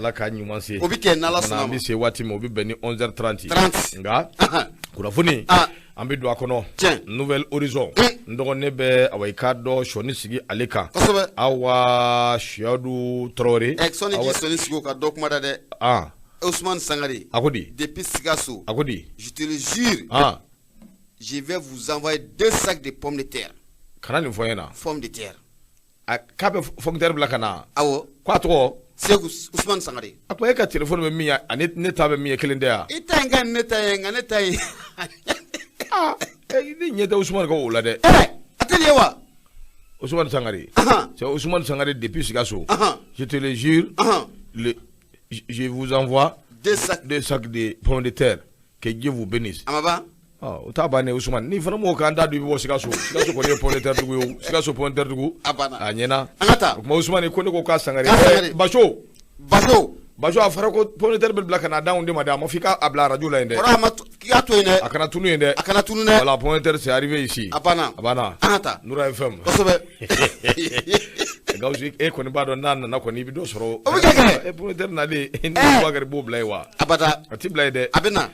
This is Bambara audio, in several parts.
ala ka ɲuman se o bi kɛ n'ala sɔnna bi se waati min o bi bɛn ni 11h30 nka kunnafoni an bɛ don a kɔnɔ Nouvelle Horizon n dɔgɔnin bɛ awa i k'a dɔn sɔni sigi ale kan awa Siyadu Traoré sɔni k'i sɔni sigi o kan dɔ kuma da dɛ Ousmane Sangare a ko di depuis Sikasso a ko di je te le jure je vais vous envoyer 2 sacs de pommes de terre kana nin fɔ n ɲɛna pommes de terre k'a bɛ pomme de terre bila ka na awɔ k'a tɔgɔ Seku Ousmane Sangare a ko e ka téléphone bɛ min ye ani ne ta bɛ min ye kelen tɛ yan i ta in ka ne ta ye nka ne ta ye ni ɲɛ tɛ Ousmane ka o la dɛ a tɛ nin ye wa Ousmane Sangare c'est Ousmane Sangare depuis Sikasso je te le jure je vous envoie 2 sacs de pommes de terre que Dieu vous bénisse amaba o t'a bannen Ousmane ni fana m'o kan da du i bɛ bɔ Sikasso kɔni ye pommes de terre dugu ye Sikasso pommes de terre dugu a ɲɛna o kuma Ousmane ko ne ko k'a Sangare Baso a fɔra ko pommes de terre bɛ bila ka na d'anw de ma dɛ a ma f'i k'a bila radio la yen dɛ k'i k'a to yen dɛ a kana tunu yen dɛ voilà pommes de terre c'est arrivé ici a banna Noura FM kosɛbɛ Gawusu e kɔni b'a dɔn n'a nana kɔni i bɛ dɔ sɔrɔ o bɛ kɛ pommes de terre nalen ni Boubacar b'o bila yen wa abada a ti bila yen dɛ a bɛ na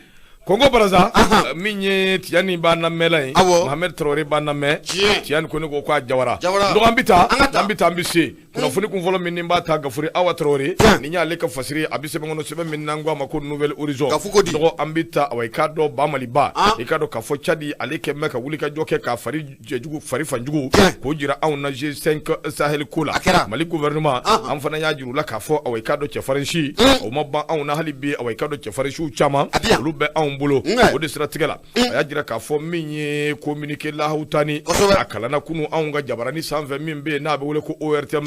Kongo Brazza min ye Tijani b'a lamɛnla ye Mohamed Traoré b'a lamɛn Tijani ko ne ko k'a Jawara donc an bɛ taa an bɛ se kunnafoni kun fɔlɔ min ni b'a ta Gafuri Awa Traoré ni y'ale ka fasiri a bɛ sɛbɛn kɔnɔ sɛbɛn min n'an ko a ma ko Nouvelle Horizon donc an bɛ taa awa i k'a dɔn Bamaliba i k'a dɔn k'a fɔ Tchadi ale kɛ mɛ ka wulikajɔ kɛ k'a fari fanjugu k'o jira anw na G5 Sahel ko la Mali gouvernement an fana y'a jira u la k'a fɔ awa i k'a dɔn cɛfarin si o ma ban anw na hali bi awa i k'a dɔn cɛfarin siw caman olu bɛ anw bolo o de siratigɛ la a y'a jira k'a fɔ min ye communiqué lahawtani a kalanna kunu anw ka jabarani sanfɛ min bɛ yen n'a bɛ wele ko ORTM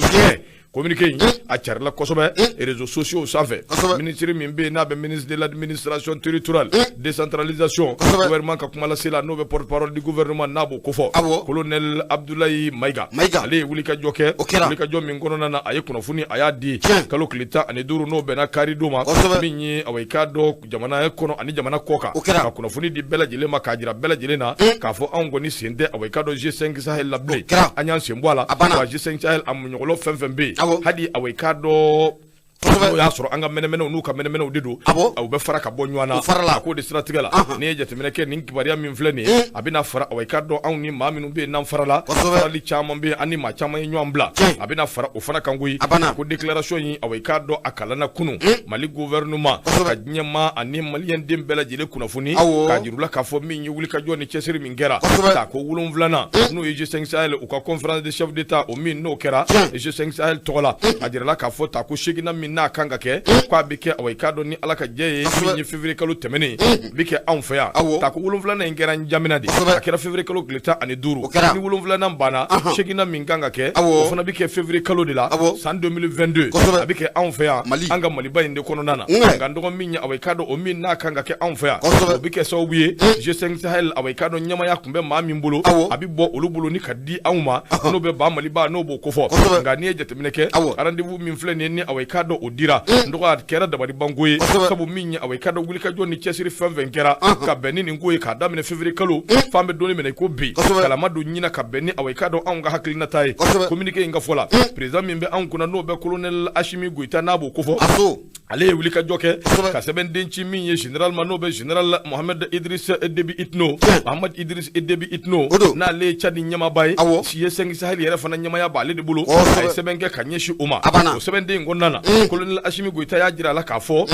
communiqué in a carila kosɛbɛ réseaux sociaux sanfɛ ministre min bɛ yen n'a bɛ ministre de l'administration territoriale décentralisation gouvernement ka kuma lase la n'o bɛ porte-parole du gouvernement n'a b'o kofɔ colonel Abdoulaye Maïga ale ye wulikajɔ kɛ wulikajɔ min kɔnɔna na a ye kunnafoni a y'a di kalo tile 15 n'o bɛnna kari don ma min ye awa i k'a dɔn jamana kɔnɔ ani jamana kɔ kan ka kunnafoni di bɛɛ lajɛlen ma k'a jira bɛɛ lajɛlen na k'a fɔ anw kɔni sen tɛ awa i k'a dɔn G5 Sahel la bilen an y'an sen bɔ a la wa G5 Sahel a muɲɔgɔlɔ fɛn fɛn bɛ yen hadi awa i k'a dɔn n'o y'a sɔrɔ an ka mɛnɛmɛnɛw n'u ka mɛnɛmɛnɛw de don aw bɛ fara ka bɔ ɲɔgɔn na a k'o de siratigɛ la n'i ye jateminɛ kɛ nin kibaruya min filɛ nin ye a bɛna fara awa i k'a dɔn anw ni maa minnu bɛ yen n'an farala farali caman bɛ yen an ni maa caman ye ɲɔgɔn bila a bɛna fara o fana kan koyi ko déclaration in awa i k'a dɔn a kalanna kunun Mali gouvernement ka diɲɛmaa ani maliyɛn den bɛɛ lajɛlen kunnafoni k'a jir'u la k'a fɔ min ye wulikajɔ ni cɛsiri min kɛra k'a ko 7nan n'o ye G5 Sahel u ka conférence de chefs d'État o min n'o kɛra G5 Sahel tɔgɔ la a jirala k'a fɔ ta ko 8nan min n'a kan ka kɛ k'a bɛ kɛ awa i k'a dɔn ni ala ka jɛ ye min ye février kalo tɛmɛnen bi kɛ anw fɛ yan ta ko 7nan in kɛra Njamena de a kɛra février kalo tile 15 ni 7nan banna 8nan min kan ka kɛ o fana bi kɛ février kalo de la san 2022 a bi kɛ anw fɛ yan an ka Maliba in de kɔnɔna na nka n dɔgɔ min ye awa i k'a dɔn o min n'a kan ka kɛ anw fɛ yan o bi kɛ sababu ye G5 Sahel awa i k'a dɔn ɲamaya kun bɛ maa min bolo a bi bɔ olu bolo ni ka di anw ma n'o bɛ ba Maliba n'o b'o kofɔ nka n'i ye jateminɛ kɛ rendez-vous min filɛ nin ye ni awa i k'a dɔn o dira n dɔgɔ a kɛra dabali banko ye sabu min ye awa i k'a dɔn wulikajɔ ni cɛsiri fɛn fɛn kɛra ka bɛn ni nin ko ye k'a daminɛ février kalo f'an bɛ donni minɛ i ko bi kalama don ɲina ka bɛn ni awa i k'a dɔn anw ka hakilinata ye communiqué in ka fɔ la président min bɛ anw kunna n'o bɛ colonel Assimi Goïta n'a b'o kofɔ ale ye wulikajɔ kɛ ka sɛbɛnden ci min ye général ma n'o bɛ général Mohamed Idriss Déby Itno n'ale ye Tchadi ɲɛmaaba ye G5 Sahel yɛrɛ fana ɲɛmaya b'ale de bolo a ye sɛbɛn kɛ ka ɲɛsin o ma o sɛbɛnden in kɔnɔna na colonel Assimi Goïta y'a jira a la k'a fɔ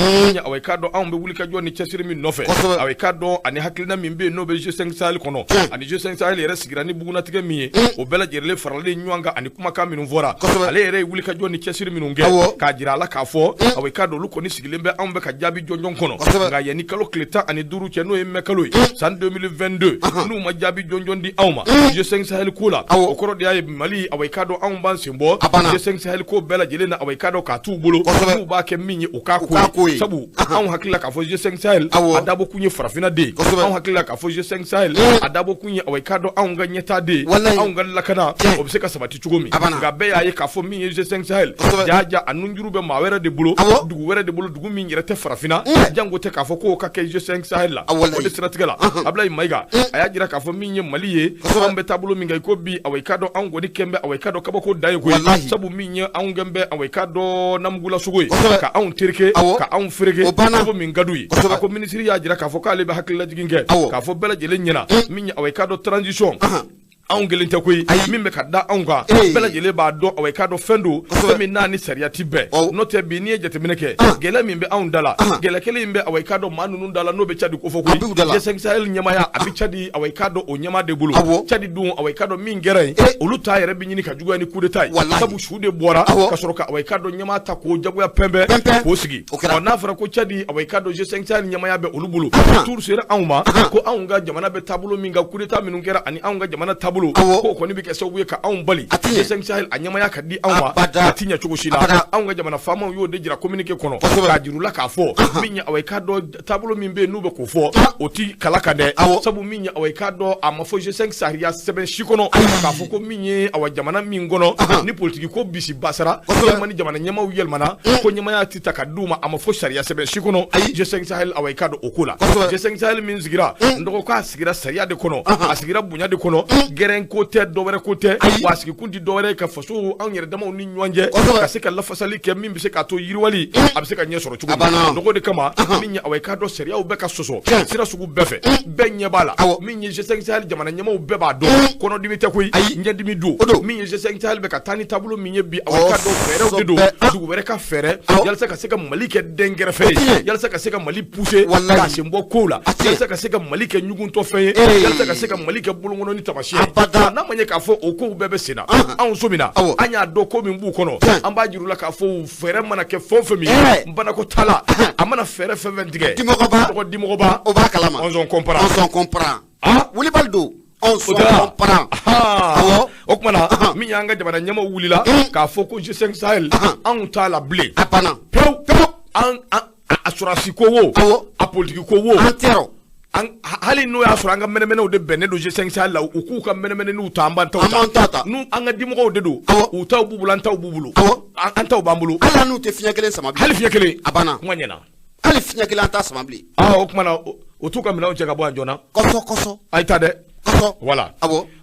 awa i k'a dɔn anw bɛ wulikajɔ ni cɛsiri min nɔfɛ awa i k'a dɔn ani hakilina min bɛ yen n'o bɛ G5 Sahel kɔnɔ ani G5 Sahel yɛrɛ sigira ni bugunatigɛ min ye o bɛɛ lajɛlen faralen ɲɔgɔn kan ani kumakan minnu fɔra ale yɛrɛ ye wulikajɔ ni cɛsiri minnu kɛ k'a jira a la k'a fɔ awa i k'a dɔn olu kɔni sigilen bɛ anw bɛ ka jaabi jɔnjɔn kɔnɔ nka yanni kalo tile 15 cɛ n'o ye mai kalo ye san 2022 n'u ma jaabi jɔnjɔn di anw ma G5 Sahel ko la o kɔrɔ de y'a ye Mali awa i k'a dɔn anw b'an sen bɔ G5 Sahel ko bɛɛ lajɛlen na awa i k'a dɔn k'a t'u bolo n'u b'a kɛ min ye o k'a ko ye sabu anw hakili la k'a fɔ G5 Sahel a dabɔ kun ye farafinna de ye anw hakili la k'a fɔ G5 Sahel a dabɔ kun ye awa i k'a dɔn anw ka ɲɛtaa de ye anw ka lakana o bɛ se ka sabati cogo min nka bɛɛ y'a ye k'a fɔ min ye G5 Sahel jaja a nunjuru bɛ maa wɛrɛ de bolo dugu wɛrɛ wɛrɛ de bolo dugu min yɛrɛ tɛ farafina jango tɛ k'a fɔ ko ka kɛ G5 Sahel la o de siratigɛ la Ablaye Mayiga a y'a jira k'a fɔ min ye Mali ye an bɛ taabolo min kan ko bi awɔ i ka dɔn an gɔni kɛn bɛ awɔ i ka dɔn kabako da ye koyi sabu min ye anw gɛn bɛ awɔ i ka dɔn namugula sogo ye ka anw terike ka anw fereke sabu min ka d'u ye a ko minisiri y'a jira k'a fɔ k'ale bɛ hakililajigin kɛ k'a fɔ bɛɛ lajɛlen ɲɛna min ye awɔ i ka dɔn transition anw gelen tɛ koyi min bɛ ka da anw kan bɛɛ lajɛlen b'a dɔn awɔ i ka dɔn fɛn don fɛn min n'a ni sariya ti bɛɛ n'o tɛ bi n'i ye jateminɛ kɛ gɛlɛ min bɛ anw da la gɛlɛ kelen in bɛ awɔ i ka dɔn maa ninnu da la n'o bɛ Cadi ko fɔ koyi G5 Sahel ɲɛmaya a bɛ Cadi awɔ i ka dɔn o ɲɛma de bolo Cadi dun awɔ i ka dɔn min kɛra yen olu ta yɛrɛ bɛ ɲini ka juguya ni coup d'état ye sabu su de bɔra ka sɔrɔ ka awɔ i ka dɔn ɲɛma ta k'o jagoya pɛnpɛn k'o sigi n'a fɔra ko Cadi awɔ i ka dɔn G5 Sahel ɲɛmaya bɛ olu bolo tour sera anw ma ko anw ka jamana bɛ taabolo min kan coup d'état minnu kɛra ani anw ka jamana taabolo ko kɔni bɛ kɛ sababu ye ka anw bali G5 Sahel a ɲɛmaya ka di anw ma a ti ɲɛ cogo si la anw ka jamana faamaw y'o de jira communiqué kɔnɔ k'a jir'u la k'a fɔ min ye awɔ i ka dɔn taabolo min bɛ yen n'u bɛ k'o fɔ o ti kala kan dɛ sabu min ye awɔ i ka dɔn a ma fɔ G5 sariya sɛbɛn si kɔnɔ k'a fɔ ko min ye awɔ jamana min kɔnɔ ni politiki ko bisi basara yɛlɛma ni jamana ɲɛmaw yɛlɛmana ko ɲɛmaya ti ta ka d'u ma a ma fɔ sariya sɛbɛn si kɔnɔ G5 Sahel awɔ i ka dɔn o ko la G5 Sahel min sigira n dɔgɔ k'a sigira sariya de kɔnɔ a sigira bonya de kɔnɔ gɛrɛn ko tɛ dɔwɛrɛ ko tɛ wa sigi kun ti dɔwɛrɛ ka faso anw yɛrɛ damaw ni ɲɔgɔn cɛ ka se ka lafasali kɛ min bɛ se k'a to yiriwali a bɛ se ka ɲɛ sɔrɔ cogo min dɔgɔ de kama min ye awɔ i ka dɔn sariyaw bɛɛ ka sɔsɔ sira sugu bɛɛ fɛ bɛɛ ɲɛ b'a la min ye G5 Sahel jamana ɲɛmaw bɛɛ b'a dɔn kɔnɔdimi tɛ koyi ɲɛdimi don min ye G5 Sahel bɛ ka taa ni taabolo min ye bi awɔ i ka dɔn fɛɛrɛw de don dugu wɛrɛ ka fɛɛrɛ yalasa ka se ka Mali kɛ dɛnkɛrɛfɛ ye yalasa ka se ka Mali pousser k'a sen bɔ kow la yalasa ka se ka Mali kɛ ɲugutɔfɛn ye yalasa ka se ka Mali kɛ bolokɔnɔni taamasiyɛn n'a ma ɲɛ k'a fɔ o kow bɛɛ bɛ sen na anw so min na an y'a dɔn ko min b'u kɔnɔ an b'a jir'u la k'a fɔ fɛɛrɛ mana kɛ fɛn o fɛn min ye banako t'a la a mana fɛɛrɛ fɛn fɛn tigɛ dimɔgɔba o b'a kalama on s'en comprend Wulibali don on s'en comprend o kumana min y'an ka jamana ɲɛmaw wulila k'a fɔ ko G5 Sahel anw t'a la bilen a banna pewu a sɔrɔsi ko wo a politiki ko wo an tɛrɔ hali n'o y'a sɔrɔ an ka mɛnɛmɛnɛw de bɛnnen don G5 Sahel la u k'u ka mɛnɛmɛnɛw ta an b'an taw ta n'u an ka dimɔgɔw de don u taw b'u bolo an taw b'u bolo an taw b'an bolo hali n'u tɛ fiɲɛ kelen sama bilen hali fiɲɛ kelen a banna kuma ɲɛna hali fiɲɛ kelen an t'a sama bilen o kumana o t'u ka minɛnw cɛ ka bɔ yan joona kɔsɔ a' ye taa dɛ voilà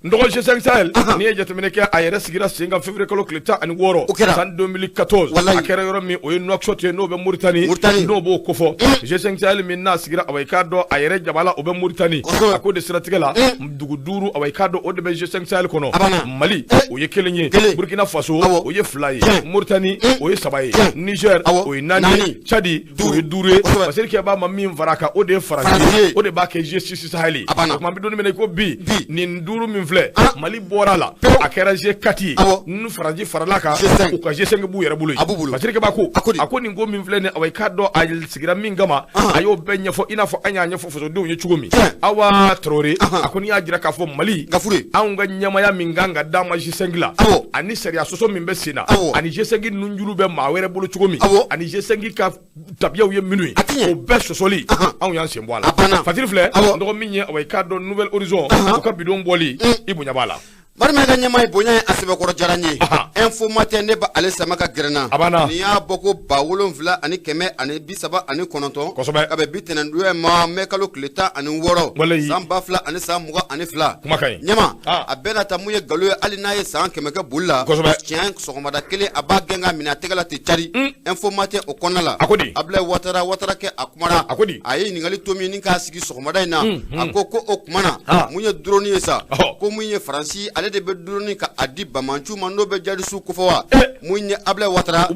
n dɔgɔ G5 Sahel n'i ye jateminɛ kɛ a yɛrɛ sigira sen kan février kalo tile 16 san 2014 a kɛra yɔrɔ min o ye Nouakchott ye n'o bɛ Mauritanie n'o b'o kofɔ G5 Sahel min n'a sigira awɔ i k'a dɔn a yɛrɛ jabala o bɛ Mauritanie a ko de siratigɛ la dugu 5 awɔ i k'a dɔn o de bɛ G5 Sahel kɔnɔ Mali o ye 1 ye Burkina Faso o ye 2 ye Mauritanie o ye 3 ye Niger o ye 4 ye Tchadi o ye 5 ye parce que b'a ma min fara kan o de ye Faransi ye o de b'a kɛ G6 Sahel ye o tuma an bɛ don min na i ko bi nin 5 min filɛ Mali bɔra la a kɛra G4 ye n'u Faransi farala kan u ka G5 b'u yɛrɛ bolo ye parce que b'a ko a ko nin ko min filɛ nin awɔ i k'a dɔn a sigira min kama a y'o bɛɛ ɲɛfɔ i n'a fɔ an y'a ɲɛfɔ fasodenw ye cogo min Awa Traoré a ko n'i y'a jira k'a fɔ Mali anw ka ɲɛmaya min kan ka d'an ma G5 la ani sariya sɔsɔ min bɛ sen na ani G5 nunjuru bɛ maa wɛrɛ bolo cogo min ani G5 ka tabiyaw ye minnu ye o bɛɛ sɔsɔli anw y'an sen bɔ a la Fadili filɛ n dɔgɔ min ye awɔ i k'a dɔn Nouvelle Horizon u ka bidon bɔli i bonya b'a la Barima ka ɲɛmaa ye bonya ye a sɛbɛkɔrɔ diyara n ye info matin ne ba ale sama ka gɛrɛnna n'i y'a bɔ ko 7,139 kosɛbɛ a bɛ bi tɛnɛndonya ma mɛ kalo tile 16 san 2000 ani san 22 ɲɛma a bɛɛ na ta mun ye nkalon ye hali n'a ye san 100 kɛ boli la tiɲɛ sɔgɔmada kelen a b'a gɛn k'a minɛ a tɛgɛ la ten cari info matin o kɔnɔna la Ablaye Ouattara kɛ a kumana a ye ɲininkali to min ni k'a sigi sɔgɔmada in na a ko o kumana mun ye drone ye sa ko mun ye Faransi ale de bɛ drone ka a di Bamanchu ma n'o bɛ jadisu kofɔ wa mun ye Ablaye Ouattara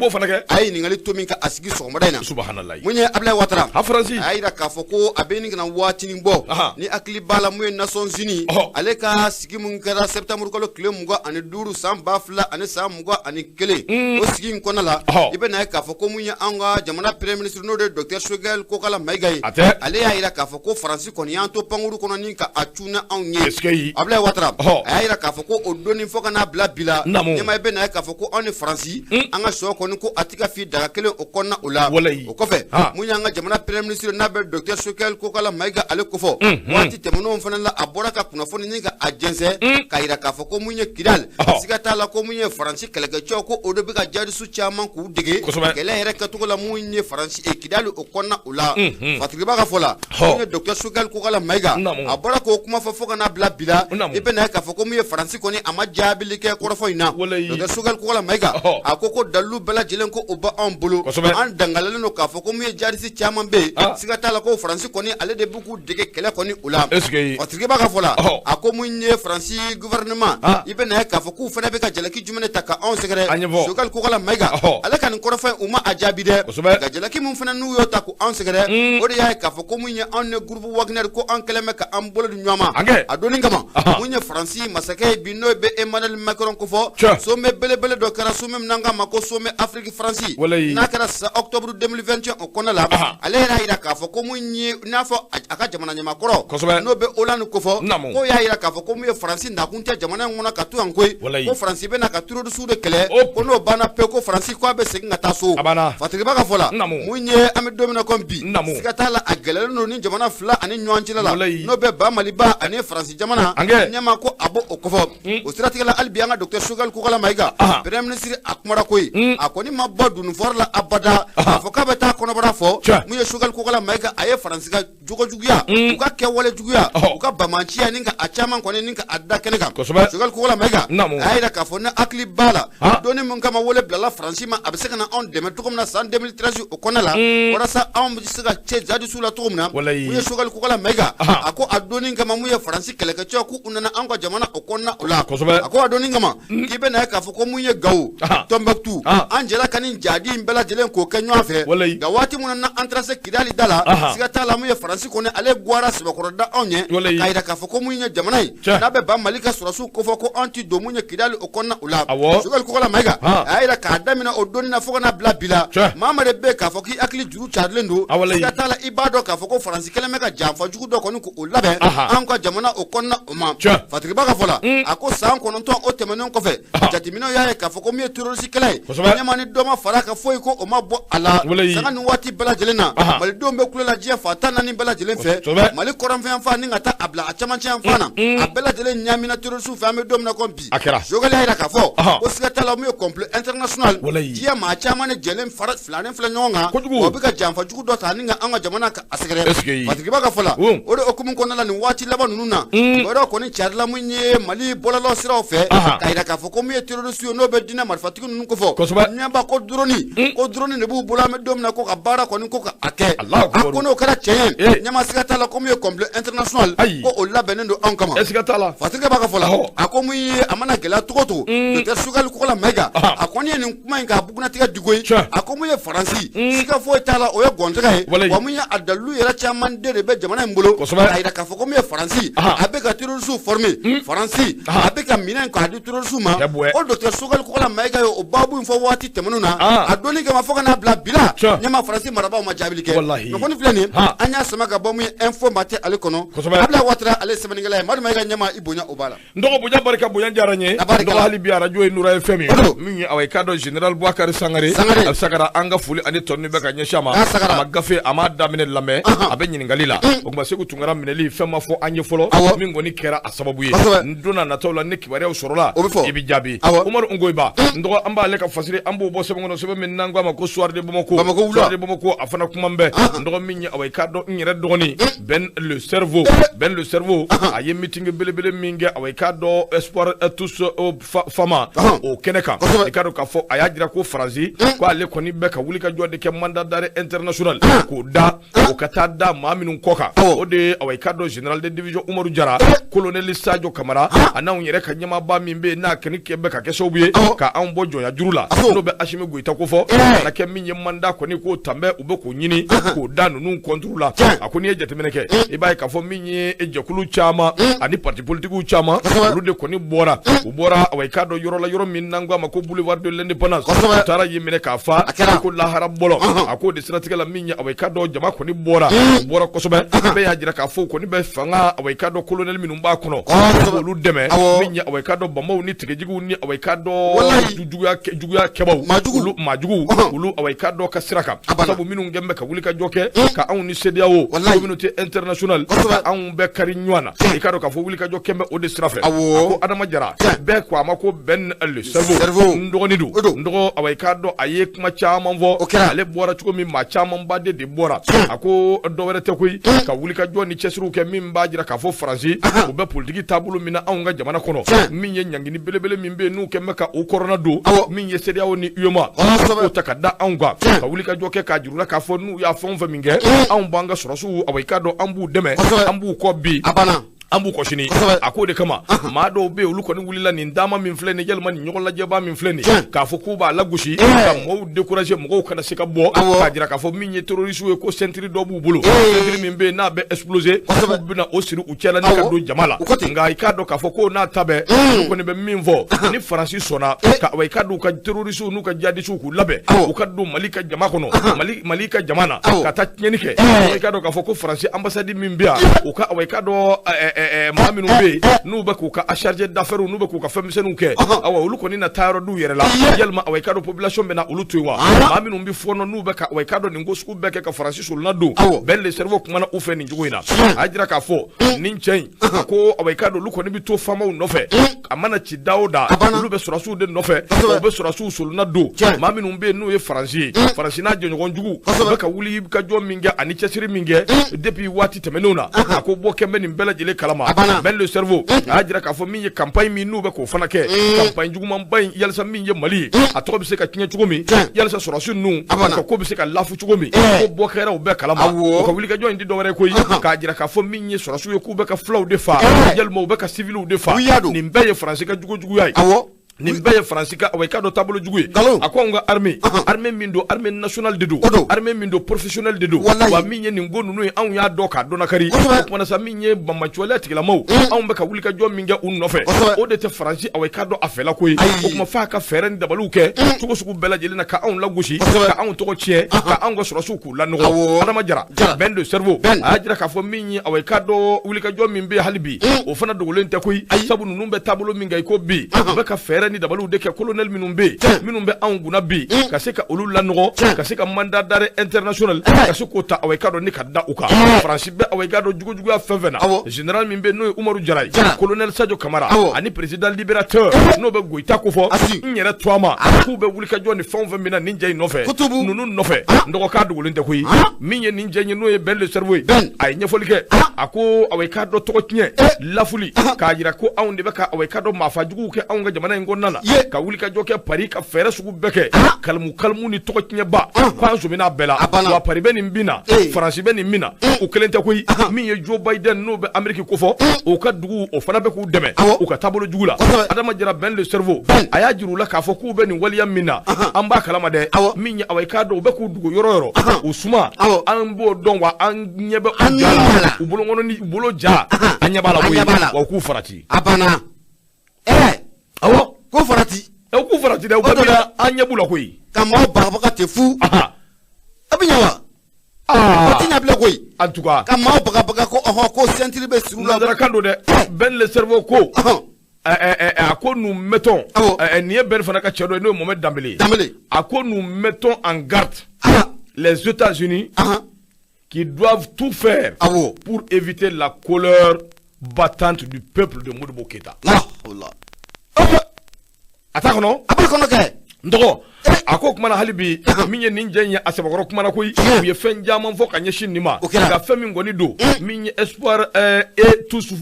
a ye ɲininkali to min ka a sigi sɔgɔmada in na subhanalahi mun ye Ablaye Ouattara a Faransi a y'a jira k'a fɔ ko a bɛ nin kana waatinin bɔ ni hakili b'a la mun ye Nations Unies ale ka sigi mun kɛra septembre kalo tile 25 san 2000 ani san 21 o sigi in kɔnɔna la i bɛ na ye k'a fɔ ko mun ye an ka jamana premier ministre n'o de Dr Choguel Kokala Mayiga ye ale y'a jira k'a fɔ ko Faransi kɔni y'an to pankuru kɔnɔ ni ka a cunna anw ye Ablaye Ouattara a y'a jira k'a fɔ ko o donni fo ka n'a bila bi la ɲɛma i bɛ na ye k'a fɔ ko anw ni Faransi Faransi an ka sɔ kɔni ko a ti ka fi daga kelen o kɔnɔna o la o kɔfɛ mun y'an ka jamana premier ministre n'a bɛ Dr Sokɛli Kokala Mayiga ale kofɔ waati tɛmɛnenw fana la a bɔra ka kunnafoni ɲini ka a jɛnsɛn k'a yira k'a fɔ ko mun ye Kidal siga t'a la ko mun ye Faransi kɛlɛkɛcɛw ko o de bɛ ka jarisu caman k'u dege kɛlɛ yɛrɛ kɛcogo la mun ye Faransi Kidal o kɔnɔna o la Fatigiba ka fɔ la mun ye Dr Sokɛli Kokala Mayiga a bɔra k'o kuma fɔ ka n'a bila bila i bɛ na k'a fɔ ko mun ye Faransi kɔni a ma jaabili kɛ kɔrɔfɔ in na Dr Sokɛli Kokala Mayiga a ko dalilu bɛɛ lajɛlen ko o ba anw bolo an dangalalen don k'a fɔ ko mun ye jarisi caman bɛ yen siga t'a la ko Faransi kɔni ale de b'u k'u dege kɛlɛ kɔni o la Fatigiba ka fɔ la a ko mun ye Faransi gouvernement i bɛ na k'a fɔ k'u fana bɛ ka jalaki jumɛn ta ka anw sɛgɛrɛ Sokɛli Kokala Mayiga ale ka nin kɔrɔfɔ u ma a jaabi dɛ ka jalaki mun fana n'u y'o ta ko anw sɛgɛrɛ o de y'a ye k'a fɔ ko mun ye anw ne groupe Wagner ko an kɛlen bɛ ka an bolo di ɲɔgɔn ma a donni kama mun ye Faransi masakɛ bi n'o bɛ Emmanuel Macron ko fɔ sommet belebele dɔ kɛra sommet min n'an k'a ma ko sommet Afrique Faransi n'a kɛra sa octobre 2021 o kɔnɔna la ale yɛrɛ y'a yira k'a fɔ ko mun ye n'a fɔ a ka jamana ɲamakɔrɔ n'o bɛ Hollande ko fɔ ko y'a yira k'a fɔ ko mun ye Faransi nakun tɛ jamana in kɔnɔ ka to yan koyi ko Faransi bɛ na ka terroriste de kɛlɛ ko n'o banna pewu ko Faransi ko a bɛ segin ka taa so Fatigiba ka fɔ la mun ye an bɛ don min na comme bi siga t'a la a gɛlɛyalen don ni jamana fila ani ɲɔgɔn cɛla la n'o bɛ ba Maliba ani Faransi jamana ɲɛma ko a b'o kɔfɔ o siratigɛ la hali bi an ka Dr Sokɛli Kokala Mayiga premier ministre a kumara koyi a kɔni ma bɔ dunufɔri la abada k'a fɔ k'a bɛ taa kɔnɔbara fɔ mun ye Sokɛli Kokala Mayiga a ye Faransi ka jogojuguya u ka kɛwale juguya u ka bamanciya ni ka a caman kɔni ni ka a da kɛnɛ kan Sokɛli Kokala Mayiga a y'a yira k'a fɔ ne hakili b'a la donni min kama wele bilala Faransi ma a bɛ se ka na anw dɛmɛ cogo min na san 2013 o kɔnɔna la walasa anw bɛ se ka cɛ jadisiw la cogo min na mun ye Sokɛli Kokala Mayiga a ko a donni kama mun ye Faransi kɛlɛkɛcɛw ko u nana anw ka jamana o kɔnɔna o la a ko a donni kama k'i bɛ na ye k'a fɔ ko mun ye Gawo Tombouctou an jɛra ka nin jadi in bɛɛ lajɛlen k'o kɛ ɲɔgɔn fɛ nka waati min na an taara se Kidali da la siga t'a la mun ye Faransi kɔni ale guwara sɛbɛkɔrɔda anw ɲɛ k'a yira k'a fɔ ko mun ye jamana in n'a bɛ ba Mali ka sɔrɔsiw ko fɔ ko anw ti don mun ye Kidali o kɔnɔna o la Sokɛli Kokala Mayiga a y'a yira k'a daminɛ o donni na fo ka n'a bila bi la maa ma de bɛ k'a fɔ k'i hakili juru carilen don siga t'a la i b'a dɔn k'a fɔ ko Faransi kɛlen bɛ ka janfa jugu dɔ kɔni k'o labɛn an ka jamana o kɔnɔna o ma Fatigiba ka fɔ la a ko san 9 o tɛmɛnen kɔfɛ jateminɛw y'a ye k'a fɔ ko min ye terroriste kɛlɛ ye ɲɛma ni dɔ ma fara ka foyi ko o ma bɔ a la sanga nin waati bɛɛ lajɛlen na malidenw bɛ kulela diɲɛ fan 14 bɛɛ lajɛlen fɛ Mali kɔrɔnfɛn fan ni ka taa a bila a camancɛ yan fan na a bɛɛ lajɛlen ɲamina terroriste fɛ an bɛ don min na ko bi Sokɛli y'a yira k'a fɔ ko siga t'a la mun ye complot international diɲɛ maa caman de jɛlen filanin filɛ ɲɔgɔn kan o bɛ ka janfa jugu dɔ ta ni ka an ka jamana a sɛgɛrɛ Fatigiba ka fɔ la o de hukumu kɔnɔna la nin waati laban ninnu na o de kɔni carila mun ye Mali bɔlɔlɔ siraw fɛ k'a yira k'a fɔ ko mun ye terroriste ye n'o bɛ diinɛ marifatigi ninnu ko fɔ ɲɛba ko drone de b'u bolo an bɛ don min na ko ka baara kɔni ko ka a kɛ a ko n'o kɛra tiɲɛ ye ɲɛma siga t'a la ko mun ye complot international ko o labɛnnen don anw kama Fatigiba ka fɔ la a ko mun ye a mana gɛlɛya cogo o cogo Dr Sokɛli Kokala Mayiga a kɔni ye nin kuma in k'a bugunatigɛ digo ye a ko mun ye Faransi siga foyi t'a la o ye gɔntɛgɛ ye wa mun ye a dalilu yɛrɛ caman de bɛ jamana in bolo k'a yira k'a fɔ ko mun ye Faransi a bɛ ka terroriste former Faransi a bɛ ka minɛn k'a di terroriste ma o Dr Sokɛli Kokala Mayiga ye o baabu in fɔ waati tɛmɛnenw na a donni kama fo ka n'a bila bi la ɲɛma Faransi marabaaw ma jaabili kɛ mais kɔni filɛ nin ye an y'a sama ka bɔ mun ye info ma tɛ ale kɔnɔ Abdoulaye Ouattara ale sɛbɛnnikɛla ye Madu Mayiga ɲɛma i bonya o b'a la ndɔgɔ bonya barika bonya diyara n ye ndɔgɔ hali bi arajo ye Nura FM min ye awa i k'a dɔn Général Bouakari Sangare a sagara an ka foli ani tɔni bɛ ka ɲɛsin a ma a ma gafe a m'a daminɛ lamɛn a bɛ ɲininkali la o tuma Segu Tunkara minɛli fɛn ma fɔ an ye fɔlɔ min kɔni kɛra a sababu ye n donna nataw la ni kibaruyaw sɔrɔla i bɛ jaabi Umaru Ngoyiba ndɔgɔ an b'ale ka fasiri an b'o bɔ sɛbɛn kɔnɔ sɛbɛn min n'an k'a ma ko Soir de Bamako a fana kuma bɛ ndɔgɔ min ye awa i k'a dɔn n yɛrɛ dɔgɔnin Ben le cerveau a ye meeting belebele min kɛ awa i k'a dɔn Espoir tous fama o kɛnɛ kan i k'a dɔn k'a fɔ a y'a jira ko Faransi ko ale kɔni bɛ ka wuli ka jɔ de kɛ mandat d'arrêt international k'o da o ka taa da maa minnu kɔ kan o de ye awa i k'a dɔn général de division Umaru Jara colonel Sadio Kamara a n'anw yɛrɛ ka ɲɛmaaba min bɛ yen n'a kɔni bɛ ka kɛ sababu ye ka anw bɔ jɔnya juru la n'o bɛ Asimi Goyita ko fɔ kana kɛ min ye mandat kɔni k'o tanbɛ kosɛbɛ u bɛ k'o ɲini k'o da ninnu contre la a ko n'i ye jateminɛ kɛ i b'a ye k'a fɔ min ye jɛkulu caman ani parti politiques caman olu de kɔni bɔra u bɔra awa i k'a dɔn yɔrɔ la yɔrɔ min n'an k'a ma ko boulevard de l'indépendance u taara yen minɛ k'a fa ko lahara bɔlɔ a k'o de siratigɛ la min ye awa i k'a dɔn jama kɔni bɔra u bɔra kosɛbɛ bɛɛ y'a jira k'a fɔ kɔni bɛ fanga awa i k'a dɔn colonel minnu b'a kɔnɔ olu dɛmɛ min ye awa i k'a dɔn bamaw ni tigɛjigiw ni awa i k'a dɔn juguya kɛbaw maajugu olu awa i k'a dɔn ka sira kan sabu minnu kɛn bɛ ka wuli ka jɔ kɛ ka anw ni CEDEAO communauté internationale anw bɛɛ kari ɲɔgɔn na i k'a dɔn k'a fɔ wuli ka jɔ kɛn bɛ o de sira fɛ a ko Adama Jara bɛɛ ko a ma ko Ben le cerveau n dɔgɔnin don n dɔgɔ awa i k'a dɔn a ye kuma caman fɔ ale bɔra cogo min maa caman ba de bɔra a ko dɔwɛrɛ tɛ koyi ka wuli ka jɔ ni cɛsiriw kɛ min b'a jira k'a fɔ Faransi u bɛ politiki taabolo min na anw ka jamana kɔnɔ min ye ɲangini belebele min bɛ yen n'u kɛn bɛ ka o kɔrɔna don min ye CEDEAO ni UEMOA k'o ta ka da anw kan ka wuli ka jɔ kɛ k'a jir'u la k'a fɔ n'u y'a fɛn o fɛn min kɛ anw b'an ka sɔrɔsiw awa i k'a dɔn an b'u dɛmɛ an b'u kɔ bi an b'u kɔsini a ko de kama maa dɔw bɛ yen olu kɔni wulila nin dama min filɛ nin yalima nin ɲɔgɔn lajɛba min filɛ nin k'a fɔ k'u b'a lagosi ka mɔgɔw décourager mɔgɔw kana se ka bɔ k'a jira k'a fɔ min ye terroriste ye ko ceinture dɔ b'u bolo ceinture min bɛ yen n'a bɛ exploser k'u bɛna o siri u cɛla ni ka don jama la nka i k'a dɔn k'a fɔ ko n'a ta bɛɛ olu kɔni bɛ min fɔ ni Faransi sɔnna ka i k'a dɔn u ka terroriste n'u ka jihadistes k'u labɛn u ka don Mali ka jama kɔnɔ Mali ka jama na ka taa tiɲɛni kɛ i k'a dɔn k'a fɔ ko Faransi ambassade min bɛ yan u ka i k'a dɔn maa minnu n'u bɛ k'u ka chargé d'affaires n'u bɛ k'u ka fɛn misɛnninw kɛ awa olu kɔni na taa yɔrɔ d'u yɛrɛ la yalima awa i k'a dɔn population bɛ na olu to yen wa maa minnu bɛ fɔɔnɔ n'u bɛ ka awa i k'a dɔn nin ko sugu bɛɛ kɛ ka Faransi solona don Ben le cerveau kumana u fɛ nin cogo in na a jira k'a fɔ nin cɛ in a ko awa i k'a dɔn olu kɔni bɛ to faamaw nɔfɛ a mana ci da o da olu bɛ sɔrɔsiw de nɔfɛ u bɛ sɔrɔsiw solona don maa minnu bɛ yen n'u ye Faransi ye Faransi n'a jɛɲɔgɔn jugu u bɛ ka wuli ka jɔ min kɛ ani cɛsiri min kɛ depuis waati tɛmɛnenw na a ko bɔ kɛn bɛ nin bɛɛ lajɛlen kalama Ben le cerveau a y'a jira k'a fɔ min ye campagne min n'u bɛ k'o fana kɛ campagne jugumanba in yalisa min ye Mali ye a tɔgɔ bɛ se ka tiɲɛ cogo min yalisa sɔrɔsi ninnu u ka ko bɛ se ka lafu cogo min ko bɔ kɛra u bɛɛ kalama u ka wulikajɔ in di dɔwɛrɛ koyi k'a jira k'a fɔ min ye sɔrɔsiw ye k'u bɛ ka fulaw de fa yalima u bɛ ka civiliw de fa nin bɛɛ ye Faransi ka jugujuguya ye nin bɛɛ ye Faransi ka awa i k'a dɔn taabolo jugu ye a ko anw ka armée min don armée nationale de don armée min don professionnel de don wa min ye nin ko ninnu ye anw y'a dɔn k'a dɔn nakari o kumana sa min ye banbacogoya tigilamaw anw bɛ ka wuli ka jɔ min kɛ u nɔfɛ o de tɛ Faransi awa i k'a dɔn a fɛla ko ye o kuma f'a ka fɛɛrɛ ni dabaliw kɛ cogo sugu bɛɛ lajɛlen na ka anw lagosi ka anw tɔgɔ tiɲɛ ka anw ka sɔrɔsiw k'u lanɔgɔ Adama Jara Ben le cerveau a y'a jira k'a fɔ min ye awa i k'a dɔn wuli ka jɔ min bɛ hali bi o fana dogolen tɛ koyi sabu ninnu bɛ taabolo min kan i ko bi u bɛ ka fɛɛrɛ ni dabaliw de kɛ colonel minnu bɛ yen minnu bɛ anw kunna bi ka se ka olu lanɔgɔ ka se ka mandat d'arrêt international ka se k'o ta awa i k'a dɔn ni ka da u kan Faransi bɛ awa i k'a dɔn jugujuguya fɛn fɛn na général min bɛ yen n'o ye Umaru Jara ye colonel Sadio Kamara ani président libérateur n'o bɛ Goïta ko fɔ n yɛrɛ to a ma k'u bɛ wuli ka jɔ ni fɛn o fɛn min na nin cɛ in nɔfɛ ninnu nɔfɛ n dɔgɔ k'a dogolen tɛ koyi min ye nin cɛ in ye n'o ye Ben le cerveau ye a ye ɲɛfɔli kɛ a ko awa i k'a dɔn tɔgɔ tiɲɛ lafuli k'a jira ko anw de bɛ ka awa i k'a dɔn maafajuguw kɛ anw ka jamana in kɔnɔna na ka wuli ka jɔ kɛ Paris ka fɛɛrɛ sugu bɛɛ kɛ kalimu ni tɔgɔ tiɲɛba k'an sɔmina bɛɛ la wa Paris bɛ nin bin na Faransi bɛ nin min na u kelen tɛ koyi min ye Joe Biden n'o bɛ Amérique ko fɔ o ka dugu o fana bɛ k'u dɛmɛ u ka taabolo jugu la Adama Jara Ben le cerveau a y'a jiru la k'a fɔ k'u bɛ nin waleya min na an b'a kalama dɛ min ye awa i k'a dɔn u bɛ k'u dugu yɔrɔ yɔrɔ u suma an b'o dɔn wa an ɲɛ bɛ u ja la u bolokɔnɔni u bolo ja an ɲɛ b'a la koyi wa u k'u farati a banna awɔ ko farati k'u farati dɛ u bɛ bila an ɲɛ b'u la koyi ka maaw bagabaga tɛ fu a bɛ ɲɛ wa o tɛ ɲɛ bila koyi en tout cas ka maaw bagabaga ko ko ceinture bɛ siri u la nanzarakan don dɛ Ben le cerveau ko a ko nous mettons nin ye Ben fana ka cɛ dɔ ye n'o ye Mohamed Dambele a ko nous mettons en garde les États-Unis qui doivent tout faire pour éviter la colère battante du peuple de Modibo Keïta. Ata kɔnɔ a b'a kɔnɔ kɛ n tɔgɔ a ko kumana hali bi min ye nin cɛ in ye a sɛbɛkɔrɔ kumana koyi u ye fɛn caman fɔ ka ɲɛsin nin ma nka fɛn min kɔni don min ye espoir et tous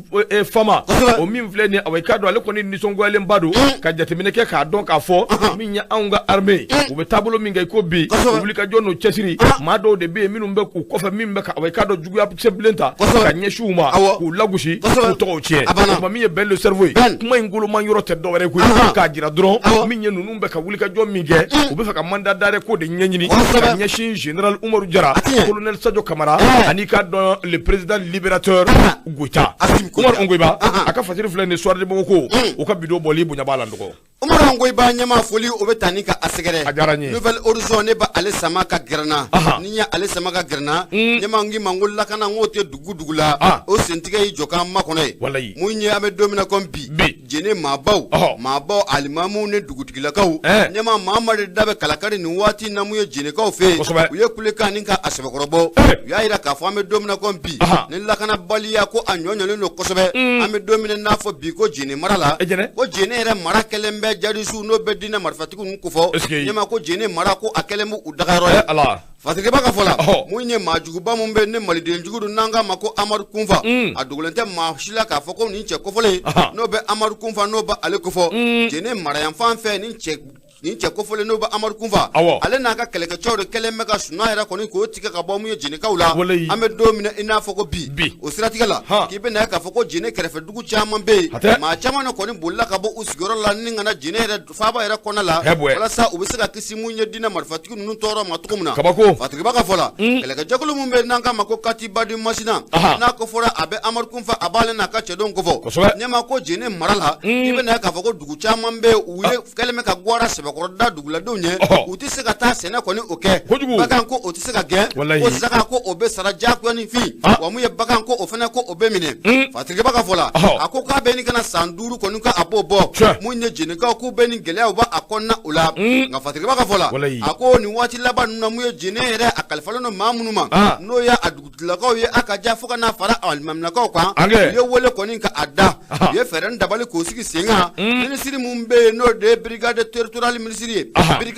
fama o min filɛ nin awa i k'a dɔn ale kɔni nisɔngoyalenba don ka jateminɛ kɛ k'a dɔn k'a fɔ min ye anw ka armée u bɛ taabolo min kɛ i ko bi u wuli ka jɔ n'o cɛsiri maa dɔw de bɛ yen minnu bɛ k'u kɔfɛ min bɛ ka awa i k'a dɔn juguya cɛbilen ta ka ɲɛsin u ma k'u lagosi k'u tɔgɔw tiɲɛ o tuma min ye Ben le cerveau ye kuma in goloman yɔrɔ tɛ dɔwɛrɛ koyi k'a jira dɔrɔn min ye ninnu bɛ ka wuli ka jɔ min kɛ bɛ fɛ ka mandat d'arrêt ko de ɲɛɲini ka ɲɛsin général Umaru Jara colonel Sadio Kamara ani ka dɔn le président libérateur Goïta Umaru Ngoiba a ka fasiri filɛ nin soir de Bamako o ka bidon bɔli bonya b'a la dɔgɔ Umaru Ngoiba ɲɛma foli o bɛ tani ka asɛgɛrɛ nouvelle horizon ne ba ale sama ka gɛrɛna ni ya ale sama ka gɛrɛna ɲɛma ngi mango lakana ngo te dugu la o sentigɛ yi jɔ kan makɔnɔ ye mun ye an bɛ don min na comme bi jene maabaw alimamu ne dugutigilakaw ɲɛma Mahamadu Dabe Kalakari nin waati na mun ye jenekaw fɛ u ye kulekan ni ka asɛbɛkɔrɔbɔ u y'a yira k'a fɔ an bɛ don min na comme bi ni lakana baliya ko a ɲɔɲɔlen don kosɛbɛ an bɛ don min n'a fɔ bi ko jene mara la ko jene yɛrɛ mara kɛlen bɛ jadisiw n'o bɛ diinɛ marifatigiw ninnu kofɔ ɲɛma ko jene mara ko a kɛlen b'u dagayɔrɔ ye Fatigiba ka fɔ la mun ye maajuguba mun bɛ ne malidenjugu don n'an k'a ma ko Amadu Kunfa a dogolen tɛ maa si la k'a fɔ ko nin cɛ kofɔlen n'o bɛ Amadu Kunfa n'o bɛ ale kofɔ jene marayanfan fɛ nin cɛ kofɔlen n'o bɛ Amadu Kunfa ale n'a ka kɛlɛkɛcɛw de kɛlen bɛ ka suna yɛrɛ kɔni k'o tigɛ ka bɔ mun ye jenekaw la an bɛ don min i n'a fɔ ko bi o siratigɛ la k'i bɛ na k'a fɔ ko jene kɛrɛfɛ dugu caman bɛ yen maa caman de kɔni bolila ka bɔ u sigiyɔrɔ la ni kana jene yɛrɛ faaba yɛrɛ kɔnɔ la walasa u bɛ se ka kisi mun ye diinɛ marifatigi ninnu tɔɔrɔ ma cogo min na Fatigiba ka fɔ la kɛlɛkɛjɛkulu mun bɛ n'an k'a ma ko Kati Badi Masina n'a ko fɔra a bɛ Amadu Kunfa a b'ale n'a ka cɛdenw kofɔ ɲɛma ko jene mara la k'i bɛ na k'a fɔ ko dugu caman bɛ u ye kɛlen bɛ ka guwara sɛbɛkɔrɔda duguladenw ɲɛ u tɛ se ka taa sɛnɛ kɔni o kɛ bagan ko o tɛ se ka gɛn ko saga ko o bɛ sara diyagoya ni fin wa mun ye bagan ko o fana ko o bɛ minɛ Fatigiba ka fɔ la a ko k'a bɛ nin kana san 5 kɔni ka a b'o bɔ mun ye jenekaw k'u bɛ nin gɛlɛyaw b'a a kɔnɔna o la nka Fatigiba ka fɔ la a ko nin waati laban ninnu na mun ye jene yɛrɛ a kalifalen don maa minnu ma n'o ye a dugutigilakaw ye a ka diya fo ka n'a fara alimaminakaw kan u ye wele kɔni ka a da u ye fɛɛrɛ dabali k'o sigi sen kan minisiri mun bɛ yen n'o de ye brigade territoriale minisiri ye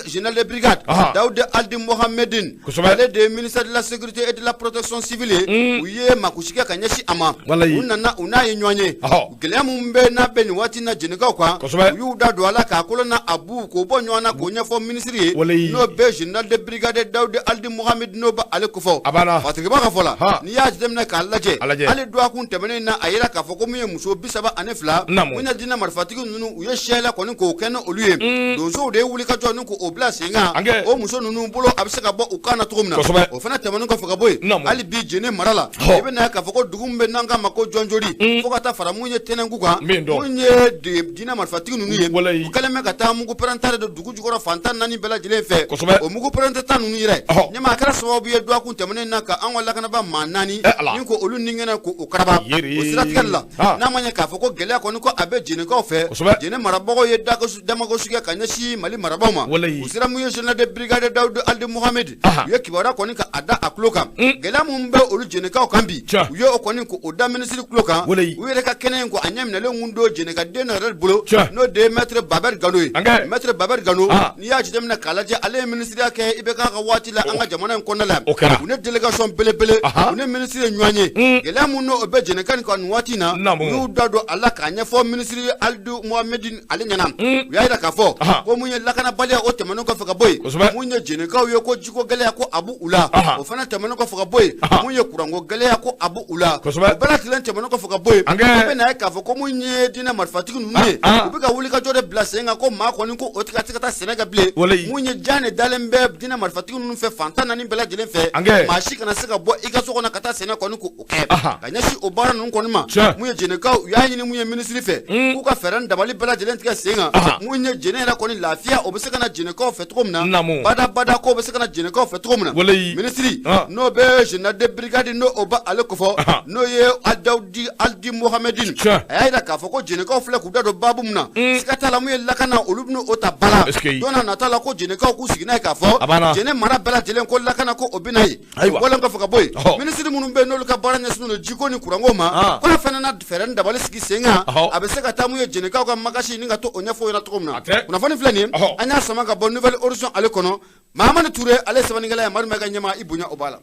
général de brigade Daoud Aldi Mohamedine ale de ye ministère de la sécurité et de la protection civile u ye makusikɛ ka ɲɛsin a ma u nana u n'a ye ɲɔgɔn ye gɛlɛya mun bɛ n'a bɛ nin waati na jenekaw kan u y'u da don a la k'a kolon na a bu k'o bɔ ɲɔgɔn na k'o ɲɛfɔ minisiri ye n'o bɛ général de brigade Daoud Aldi Mohamedine n'o bɛ ale kofɔ Fatigiba ka fɔ la n'i y'a jateminɛ k'a lajɛ hali dɔgɔkun tɛmɛnen na a yira k'a fɔ ko min ye muso 32 mun ye diinɛ marifatigi ninnu u ye sɛyɛlɛ kɔni k'o kɛ n'olu ye donsow de ye wuli ka jɔ ni k'o bila sen kan o muso ninnu bolo a bɛ se ka bɔ u kan na cogo min na o fana tɛmɛnen kɔfɛ ka bɔ yen hali bi jene mara la i bɛ na k'a fɔ ko dugu min bɛ n'an k'a ma ko jɔnjoli fo ka taa fara mun ye tɛnɛnku kan mun ye diinɛ marifatigi ninnu ye u kɛlen bɛ ka taa mugu pɛrɛnta de don dugu jukɔrɔ fantan 4 bɛɛ lajɛlen fɛ o mugu pɛrɛntata ninnu yɛrɛ ɲɛma a kɛra sababu ye dɔgɔkun tɛmɛnen na ka an ka lakanaba maa 4 ni ko olu ni kɛnɛ k'o karaba o siratigɛ la n'a ma ɲɛ k'a fɔ ko gɛlɛya kɔni ko a bɛ jenekaw fɛ jene marabagaw ye damagosigɛ ka ɲɛsin Mali marabaw ma u sera mun ye général de brigade Daoud Aldi Mohamed u ye kibaruya kɔni ka a da a tulo kan gɛlɛya mun bɛ olu jenekaw kan bi u ye o kɔni k'o da minisiri tulo kan u yɛrɛ ka kɛnɛ in ko a ɲɛ minɛlen mun don jenekaden yɛrɛ bolo n'o de ye maître Babɛr Gano ye maître Babɛr Gano n'i y'a jateminɛ k'a lajɛ ale ye minisiriya kɛ i bɛ k'a ka waati la an ka jamana in kɔnɔna la u ne délégation belebele u ne minisiri ye ɲɔgɔn ye gɛlɛya mun n'o bɛ jeneka nin kan nin waati in na u y'u da don a la k'a ɲɛfɔ minisiri Aldi Mohamedine ale ɲɛna u y'a yira k'a fɔ ko mun ye lakanabaliya o tɛmɛnen kɔfɛ ka bɔ yen mun ye jenekaw ye ko jiko gɛlɛya ko a b'u u la o fana tɛmɛnen kɔfɛ ka bɔ yen mun ye kuranko gɛlɛya ko a b'u u la o bɛɛ lajɛlen tɛmɛnen kɔfɛ ka bɔ yen an bɛ na ye k'a fɔ ko mun ye diinɛ marifatigi ninnu ye u bɛ ka wuli ka jɔ de bila sen kan ko maa kɔni ko o tɛ ka se ka taa sɛnɛ kɛ bilen mun ye jan de dalen bɛ diinɛ marifatigi ninnu fɛ fantan 4 bɛɛ lajɛlen fɛ maa si kana se ka bɔ i ka so kɔnɔ ka taa sɛnɛ kɔni k'o kɛ ka ɲɛsin o baara ninnu kɔni ma mun ye jenekaw u y'a ɲini mun ye minisiri fɛ k'u ka fɛɛrɛ dabali bɛɛ lajɛlen tigɛ sen kan mun ye jene yɛrɛ kɔni lafiya o bɛ se ka na jenekaw fɛ cogo min na bada ko bɛ se ka na jenekaw fɛ cogo min na minisiri n'o bɛ général de brigade n'o o bɛ ale kofɔ n'o ye Daoud Aldi Mohamedine a y'a yira k'a fɔ ko jenekaw filɛ k'u da don baabu min na siga t'a la mun ye lakana olu bɛ o ta bala don n'a nata la ko jenekaw k'u sigi n'a ye k'a fɔ jene mara bɛɛ lajɛlen ko lakana ko o bɛ na ye bɔlen kɔfɛ ka bɔ yen minisiri minnu bɛ yen n'olu ka baara ɲɛsinnen don jiko ni kuranko ma ko fana na fɛɛrɛ dabali sigi sen kan a bɛ se ka taa mun ye jenekaw ka makasi ni ka to o ɲɛfɔ o ɲɛna cogo min na kunnafoni filɛ nin ye an y'a sama ka bɔ nouvelle horizon ale kɔnɔ Mahamani Touré ale sɛbɛnnikɛla ye Mari Mayiga ɲɛma i bonya o b'a la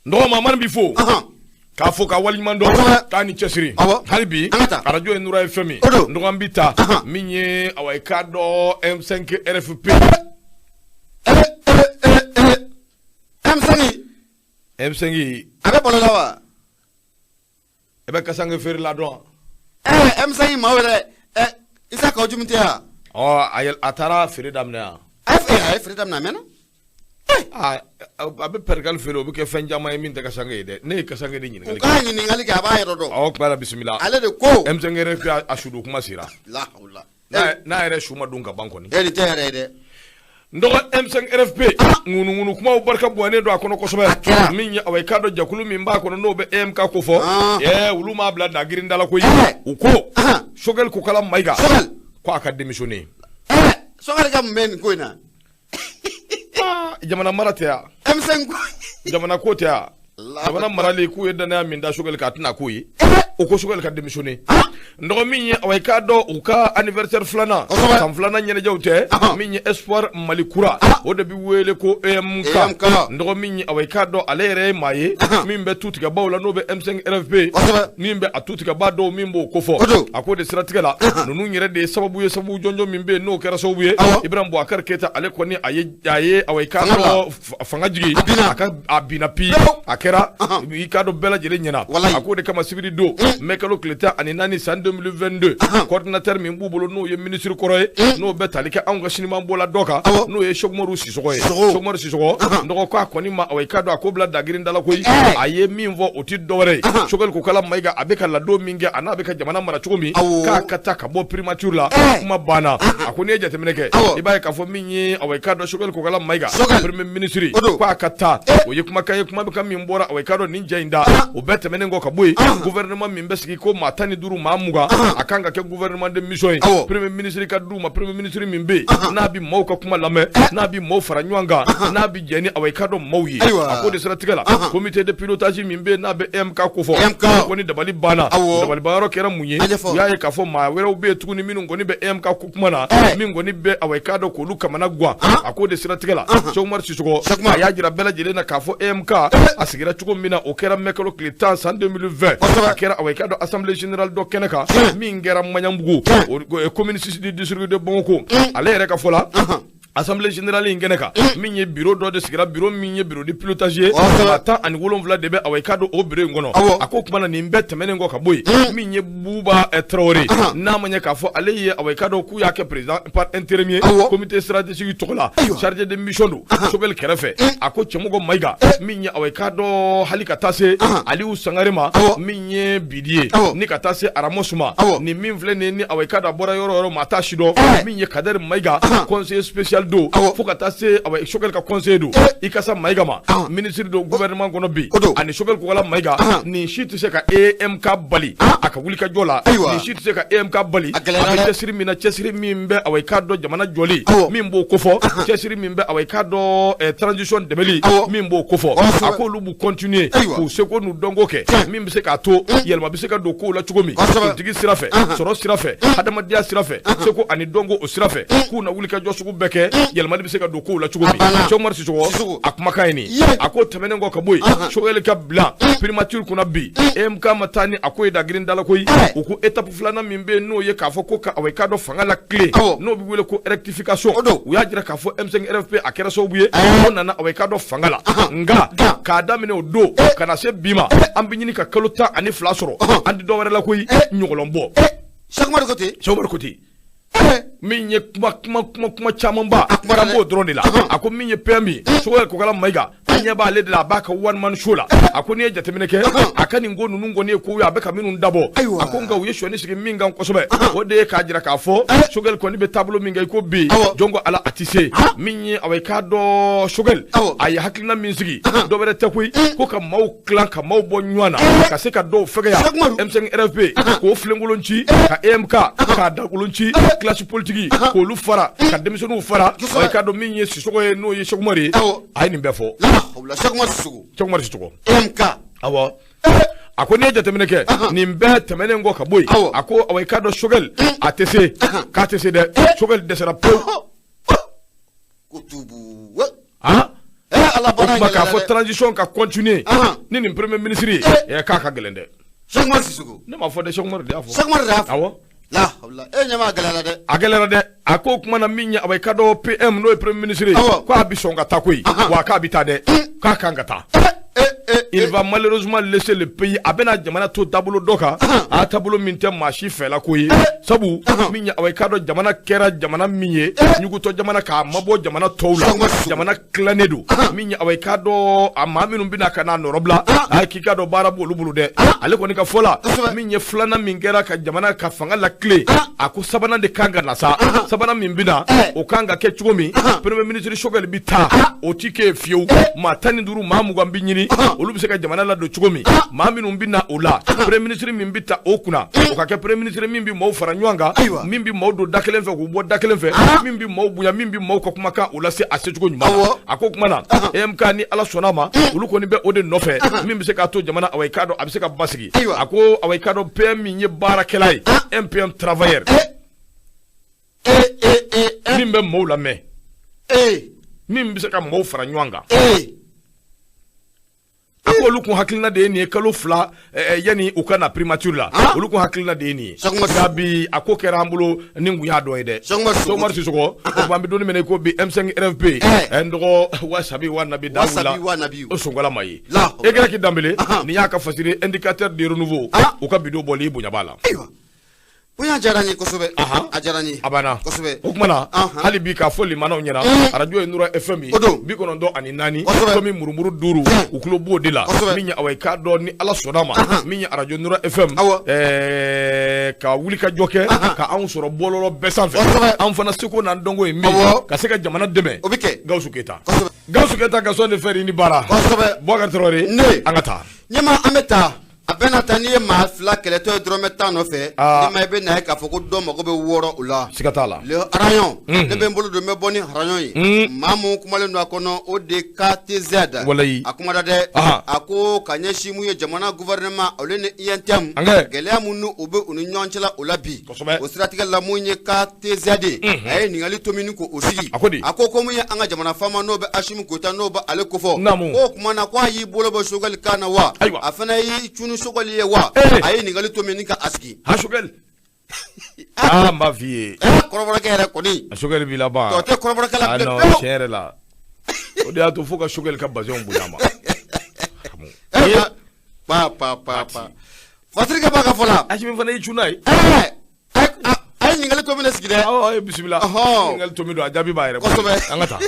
nɔgɔ Mahamani b'i fo k'a fɔ ka waliɲuman dɔn k'a ni cɛsiri hali bi radio ye Nura FM ye nɔgɔ an bi ta min ye awa i k'a dɔn M5 RFP M5 a bɛ bɔlɔ la wa e bɛ kasange feere la dɔn M5 maa wɛrɛ Isa Kawo Jum tɛ yan a taara feere daminɛ yan a ye freedom na mena abe pergal fero buke fenjama e min daga sangue de ne ka sangue de nyini ka nyini ngali ka ba yero do bala bismillah ale de ko emsengere fi ashudu kuma sira la hawla na ere shuma dunga banko ni de tere de ndogo M5 RFP ngunu kuma barka bwane do akono ko sobe min ya away kado jakulu min ba kono no be MK ko fo uluma bla da girindala ko yi uko shogel ko kala mayga ko aka démissioner sogal gam men ko na jamana maratea M5 jamana kotea jamana marali ku yedda na min da shogel ka tana ko yi uko shogel ka démissioner ndogo min ya away kado uka anniversaire flana sam flana nyene jawte min ya espoir malikura o de bi wele ko MK ndogo min ya away kado alere maye min be tutika bawla no be M5 RFP min be atutika bado min bo ko fo akode siratigala nunu nyere de sababu jonjo min be no kera sobuye ibrahim Boubacar Keita ale ko ni aye away kado fanga jigi aka abina pi akera bi kado bela jele nyena akode kama sibiri do mekalo kleta ani nani 2022 coordinateur min bubolo no ye ministre koroye no betalike anga sinima bola doka no ye Chokmoru Sissoko ndoko ko akoni ma away kado akobla dagirin dala koyi aye min vo oti dore shogel ko kala maiga abeka la do minge ana abeka jamana mara chukumi ka kata ka bo primature la kuma bana akoni e jate meneke ibaye ka fo minyi away kado shogel ko kala maiga premier ministre ko akata o ye kuma kay kuma beka min bora away kado ninja inda o bete menengo ka boy gouvernement min besiki ko matani duru mamuga akanga ke gouvernement de mission premier ministre ka duma premier ministre min be na bi mawka kuma lame na bi maw faranywanga na bi jeni away kado mawyi akode strategala comité de pilotage min be na be MK ko fo ko ni dabali bana ro kera munye yaye ka fo ma wera be tukuni minu ngoni be MK ko kuma na min ngoni be away kado ko luka managwa akode strategala Chokmoru Sissoko ya jira bela jele na ka fo MK asigira chuko mina o kera mekalo clétance en 2020 akera away kado assemblée générale do keneka min ngera manyambugu communiste du district de Bongoko ale reka fola Assemblée générale ingeneka minye bureau do de sigira bureau minye bureau de pilotage ata ani wolonvla debe away kado o bureau ngono akokuma na nimbe temene ngo kaboy minye buba Traoré na manye ka fo aleye away kado ku yake président par intérimaire comité stratégique tokola chargé de mission do sobel kerefe ako chemogo maiga minye away kado halika tase Aliou Sangarema minye bidie ni katase aramosuma ni minvle ni away kado bora yoro mata shido minye kader maiga conseiller spécial do fokata se awa shogel ka conseil do ikasa maigama ministre do gouvernement gono bi ani shogel ko wala maiga ni shit se ka AMK bali aka wulika jola ni shit se ka AMK bali aka chesiri mimbe awa kado jamana joli mimbo kofo chesiri mimbe awa kado transition debeli mimbo kofo ako lubu continuer ko se ko nu dongoke mimbe se ka to yelma bi se ka do ko la chugomi tigi sirafe soro sirafe hadama dia sirafe se ko ani dongo o sirafe ku na wulika josugo beke yelma bi se ka do ko la chugomi Chokmoru Sissoko akuma kayni ako temene ngo ka boy shogel ka blanc primature kuna bi MK matani ako da green dala koy uku étape flana mimbe no ye ka fo ko ka away kado fanga la clé no bi wele ko rectification uya jira ka fo M5 RFP akera so buye nana away kado fanga la nga ka damine o do kana se bima ambinyini ka kalota ani flasoro andi do wara la koy nyugolombo Chokmoru Koti minye kuma chamamba marambo drone la ako minye permis so ko kala maiga anya ba le de la baka one man show la ako ne jate mineke akani ngonu nungo ne ko ya beka minu ndabo ako nga wo yesho ne sigi minga ko sobe o de ka jira ka fo shogel ko ni be tableau minga ko bi jongo ala atise minye away ka do shogel ay haklina min sigi do bere takui ko ka maw clan ka maw bonwana ka se ka do fega ya M5 RFP ko flengolonchi ka MK ka dagolonchi classe politique ko lu fara ka demisonu fara ay ka do minye Sissoko no ye Chokmoru ay ni befo la Chokmoru Sissoko MK awo ako ne jate meneke ni mbe temene ngo ka boy ako away ka do shogel atese ka tese de shogel de sera peu kutubu ala bana ka fo transition ka continuer ni premier ministre e ka gelende Chokmoru Sissoko ne ma fo de Chokmoru de afo awo la hawla nyama agalera de ako kuma na minya away kado PM no premier ministre ko abisonga takui wa ka bitade ka kangata il va malheureusement laisser le pays abena jamana to tablo doka a taabolo min tɛ maa si fɛla ko ye sabu min a ka dɔn jamana kɛra jamana min ye ɲugutɔ jamana k'a mabɔ jamana tɔw la jamana tilannen don min a ka dɔn a maa minnu bɛna ka n'a nɔrɔ bila a k'i ka dɔn baara b'olu bolo dɛ ale kɔni ka fɔ la min ye filanan min kɛra ka jamana ka fanga la tile a ko sabanan de kan ka na sa sabanan min bɛna o kan ka kɛ cogo min premier ministre Choguel bi taa o ti kɛ fiyewu maa 15 maa 20 bi ɲini olu bɛ se ka jamana la don cogo min maa minnu bɛ na o la premier ministre min bɛ taa o kunna o ka kɛ premier ministre min bɛ maaw fara ɲɔgɔn kan min bɛ maaw don da kelen fɛ k'u bɔ da kelen fɛ min bɛ maaw bonya min bɛ maaw ka kumakan o lase a secogo ɲuman a ko kuma na EMK ni ala sɔnna ma olu kɔni bɛ o de nɔfɛ min bɛ se k'a to jamana a ka dɔn a bɛ se ka basigi a ko a ka dɔn PM min ye baarakɛla ye MPM travailleur min bɛ maaw lamɛn min bɛ se ka maaw fara ɲɔgɔn kan a ko olu kun hakilina de ye nin ye kalo 2 yani u ka na primature la olu kun hakilina de ye nin ye bi a ko kɛra an bolo ni nguya dɔ ye dɛ Sogomar Sisoko o ban bi doni mena ko bi M5 RFP en dɔgɔ wasabi wa nabi dawula o songala mayi e kɛra ki dambele ni y'a ka fasiri indicateur de renouveau u ka bido bɔli bonya bala Punya jarani kosɛbɛ a jarani abana kosɛbɛ o kumana hali bi ka foli manaw ɲɛna radio ye Nura FM bi kɔnɔntɔn ani naani komi murumuru 5 u kulo b'o de la min ye awai ka dɔn ni ala sɔnna ma min ye radio Nura FM ka wuli ka jɔ kɛ ka anw sɔrɔ bɔlɔlɔ bɛɛ sanfɛ anw fana seko n'an dɔnko ye min ka se ka jamana dɛmɛ o bɛ kɛ Gawusu Keita ka sɔn de fɛri ni baara Boubacar Traoré an ka taa ɲɛma an bɛ taa a bɛna taa n'i ye maa 2 kɛlɛtɔ ye dɔrɔmɛ 10 nɔfɛ ni ma i bɛ na ye k'a fɔ ko dɔ mago bɛ 6 o la siga t'a la le rayon ne bɛ n bolo don n bɛ bɔ ni rayon ye maa mun kumalen don a kɔnɔ o de KTZ walayi a kumada dɛ a ko ka ɲɛsin mun ye jamana gouvernement olu ni INTM gɛlɛya mun n'u u bɛ u ni ɲɔgɔn cɛla o la bi o siratigɛ la mun ye KTZ a ye ɲininkali to min ko o sigi a ko mun ye an ka jamana faama n'o bɛ Asimi Goyita n'o bɛ ale kofɔ k'o kuma na ko a y'i bolo bɔ Choguel kan na wa a fana y'i cunu Choguel ye wa a ye ɲininkali to min ka asigi Choguel n b'a f'i ye kɔrɔbɔrɔkɛ yɛrɛ kɔni Choguel b'i laban tɔ tɛ kɔrɔbɔrɔkɛ la non tiɲɛ yɛrɛ la o de y'a to fo ka Choguel ka bazɛnw bonya ma Fatirikɛ b'a ka fɔ la Asimi fana y'i cunna ye a ye ɲininkali to min sigi dɛ a ye bisimila ɲininkali to min don a jaabi b'a yɛrɛ kosɛbɛ an ka taa